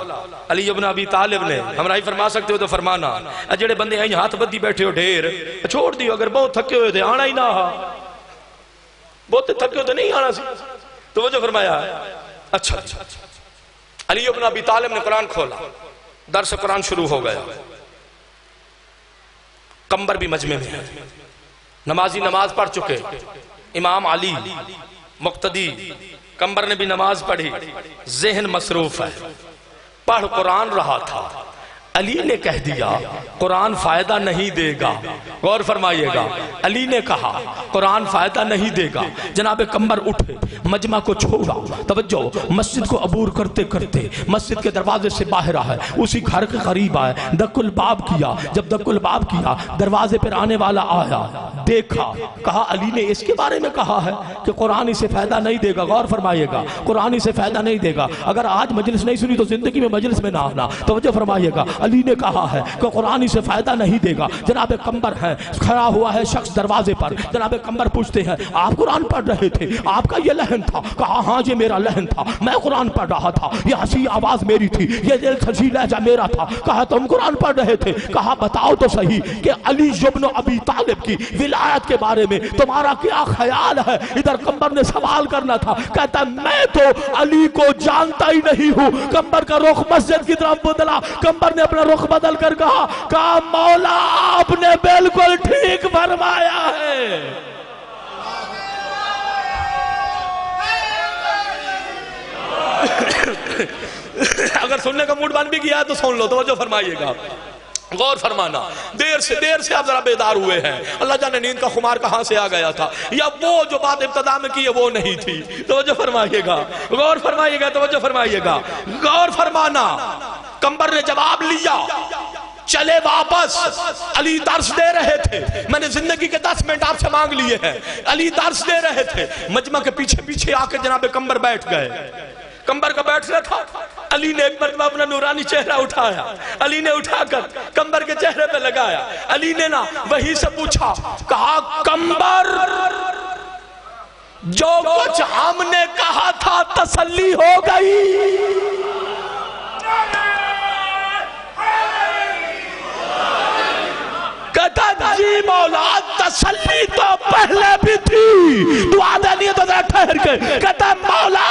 علی ابن ابی طالب نے ہمراہی فرما سکتے ہو تو فرمانا، جڑے بندے ہیں ہاتھ بدی بیٹھے ہو ڈھیر چھوڑ دیو، اگر بہت تھکے ہوئے تھے آنا ہی نہ ہا، بہت تھکے ہوئے تھے نہیں آنا سی، تو وہ جو فرمایا اچھا علی ابن ابی طالب نے قرآن کھولا، درس قرآن شروع ہو گیا، قمبر بھی مجمع میں ہے، نمازی نماز پڑھ چکے، امام علی مقتدی، قمبر نے بھی نماز پڑھی، ذہن مصروف ہے، پڑھ قرآن رہا تھا، علی نے کہہ دیا قرآن فائدہ نہیں دے گا، غور فرمائیے گا، علی نے کہا قرآن فائدہ نہیں دے گا، جناب قمبر اٹھے، مجمع کو چھوڑا، توجہ، مسجد کو عبور کرتے کرتے مسجد کے دروازے سے باہر آئے، اسی گھر کے قریب آئے، دق الباب کیا، جب دق الباب کیا دروازے پر آنے والا آیا، دیکھا، کہا علی نے اس کے بارے میں کہا ہے کہ قرآن اسے فائدہ نہیں دے گا، غور فرمائیے گا، قرآن اسے فائدہ نہیں دے گا، اگر آج مجلس نہیں سنی تو زندگی میں مجلس میں نہ آنا، توجہ فرمائیے گا، علی نے کہا ہے کہ قرآن اسے فائدہ نہیں دے گا، جناب قمبر ہے، کھڑا ہوا ہے شخص دروازے پر، جناب قمبر پوچھتے ہیں آپ قرآن پڑھ رہے تھے، آپ کا یہ لحن تھا، کہا ہاں یہ میرا لحن تھا، میں قرآن پڑھ رہا تھا، یہ ہنسی آواز میری تھی، یہ دل خشی لہجہ میرا تھا، کہا تم قرآن پڑھ رہے تھے، کہا بتاؤ تو صحیح کہ علی ابن ابی طالب کی ولایت کے بارے میں تمہارا کیا خیال ہے؟ ادھر قمبر نے سوال کرنا تھا، کہتا میں تو علی کو جانتا ہی نہیں ہوں، قمبر کا رخ مسجد کی طرف بدلا، قمبر نے اپنا رخ بدل کر کہا مولا آپ نے بالکل ٹھیک فرمایا ہے، اگر سننے کا موڈ بن بھی گیا تو سن لو، توجہ فرمائیے گا، غور فرمانا، دیر سے آپ ذرا بیدار ہوئے ہیں، اللہ جانے نیند کا خمار کہاں سے آ گیا تھا، یا وہ جو بات ابتدا میں کی ہے وہ نہیں تھی، توجہ فرمائیے گا، غور فرمائیے گا، توجہ فرمائیے گا، غور فرمانا، قمبر نے جواب لیا، چلے واپس، علی درس دے رہے تھے، میں نے زندگی کے 10 منٹ آپ سے مانگ لیے ہیں، علی درس دے رہے تھے، مجمع کے پیچھے آ کے جناب قمبر بیٹھ گئے، قمبر کا بیٹھنا تھا، علی نے ایک مرتبہ اپنا نورانی چہرہ اٹھایا، علی نے اٹھا کر قمبر کے چہرے پہ لگایا، علی نے نا وہی سے پوچھا، کہا قمبر جو کچھ ہم نے کہا تھا تسلی ہو گئی، کہتا جی مولا تسلی تو پہلے بھی تھی، دعا دینی ہے تو ذرا ٹھہر کے، کہتا مولا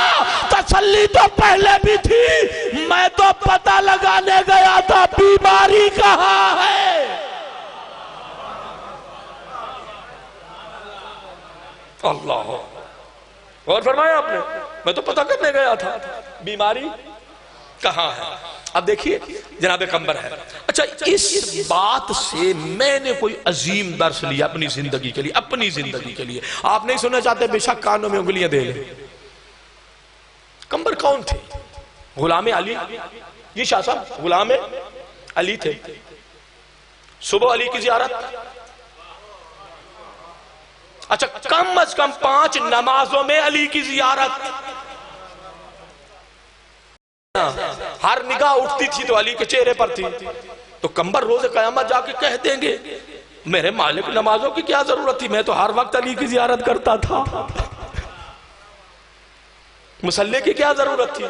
تسلی تو پہلے بھی تھی، میں تو پتہ لگانے گیا تھا بیماری کہاں ہے، اللہ غور فرمایا آپ نے، میں تو پتہ کرنے گیا تھا بیماری کہاں ہے، اب دیکھیے جناب قمبر ہے، اچھا اس بات سے میں نے کوئی عظیم درس لیا اپنی زندگی کے لیے، اپنی زندگی کے لیے، آپ نہیں سننا چاہتے بے شک کانوں میں انگلیاں دے لیں، قمبر کون تھے؟ غلام علی، یہ شاہ صاحب غلام علی تھے، صبح علی کی زیارت، اچھا کم از کم 5 نمازوں میں علی کی زیارت، ہر نگاہ اٹھتی تھی تو علی کے چہرے پر تھی، تو قمبر روز قیامت جا کے کہہ دیں گے میرے مالک نمازوں کی کیا ضرورت تھی، میں تو ہر وقت علی کی زیارت کرتا تھا، مصلی کی کیا ضرورت تھی،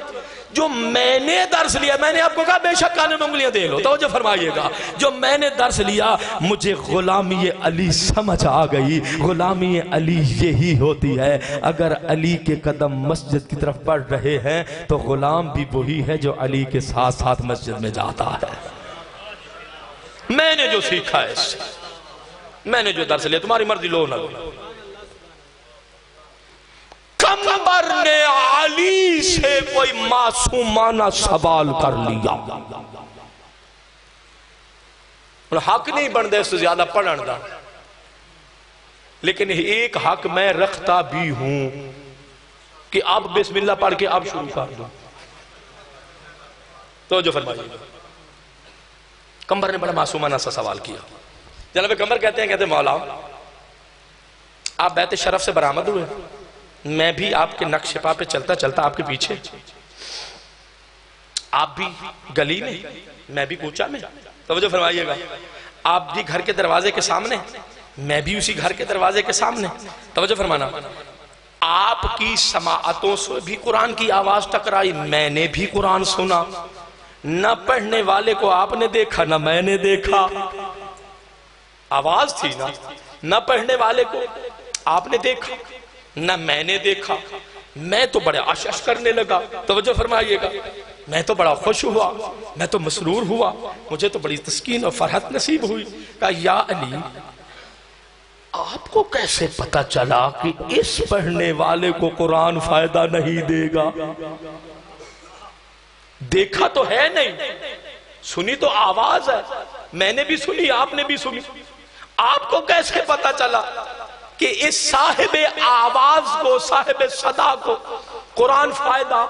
جو میں نے درس لیا، میں نے آپ کو کہا بے شک کانے میں انگلیاں دے لو، توجہ فرمائیے گا، جو میں نے درس لیا مجھے غلامی علی سمجھ آ گئی، غلامی علی یہی ہوتی ہے، اگر علی کے قدم مسجد کی طرف بڑھ رہے ہیں تو غلام بھی وہی ہے جو علی کے ساتھ ساتھ مسجد میں جاتا ہے، میں نے جو سیکھا ہے اس سے، میں نے جو درس لیا، تمہاری مرضی لو نہ لو، قمبر نے علی سے کوئی معصومانہ سوال کر لیا، حق نہیں بن دے اس سے زیادہ پڑھن دا، لیکن ایک حق میں رکھتا بھی ہوں کہ اب بسم اللہ پڑھ کے اب شروع کر دوں، تو جو فرمائیے قمبر نے بڑا معصومانہ سا سوال کیا، جناب قمبر کہتے ہیں مولا آپ بیت شرف سے برآمد ہوئے، میں بھی آپ کے نقش پا پہ چلتا چلتا آپ کے پیچھے، آپ بھی گلی میں میں بھی کوچہ میں، توجہ فرمائیے گا، آپ بھی گھر کے دروازے کے سامنے، میں بھی اسی گھر کے دروازے کے سامنے. توجہ فرمانا, آپ کی سماعتوں سے بھی قرآن کی آواز ٹکرائی, میں نے بھی قرآن سنا. نہ پڑھنے والے کو آپ نے دیکھا نہ میں نے دیکھا, آواز تھی نا. نہ پڑھنے والے کو آپ نے دیکھا نہ میں نے دیکھا. میں تو بڑے عشش کرنے لگا. توجہ فرمائیے گا, میں تو بڑا خوش ہوا, میں تو مسرور ہوا, مجھے تو بڑی تسکین اور فرحت نصیب ہوئی. کہا یا علی, آپ کو کیسے پتا چلا کہ اس پڑھنے والے کو قرآن فائدہ نہیں دے گا؟ دیکھا تو ہے نہیں, سنی تو آواز ہے, میں نے بھی سنی آپ نے بھی سنی. آپ کو کیسے پتا چلا کہ اس صاحب آواز کو, صاحب صدا کو قرآن فائدہ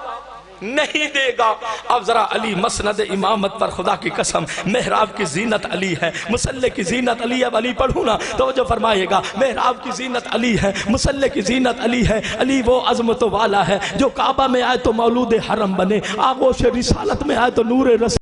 نہیں دے گا؟ اب ذرا علی مسند امامت پر خدا کی قسم, محراب کی زینت علی ہے, مصلی کی زینت علی ہے. اب علی پڑھوں نا تو جو فرمائے گا, محراب کی زینت علی ہے, مصلی کی زینت علی ہے. علی وہ عظمت والا ہے جو کعبہ میں آئے تو مولود حرم بنے, آغوش رسالت میں آئے تو نور رسالت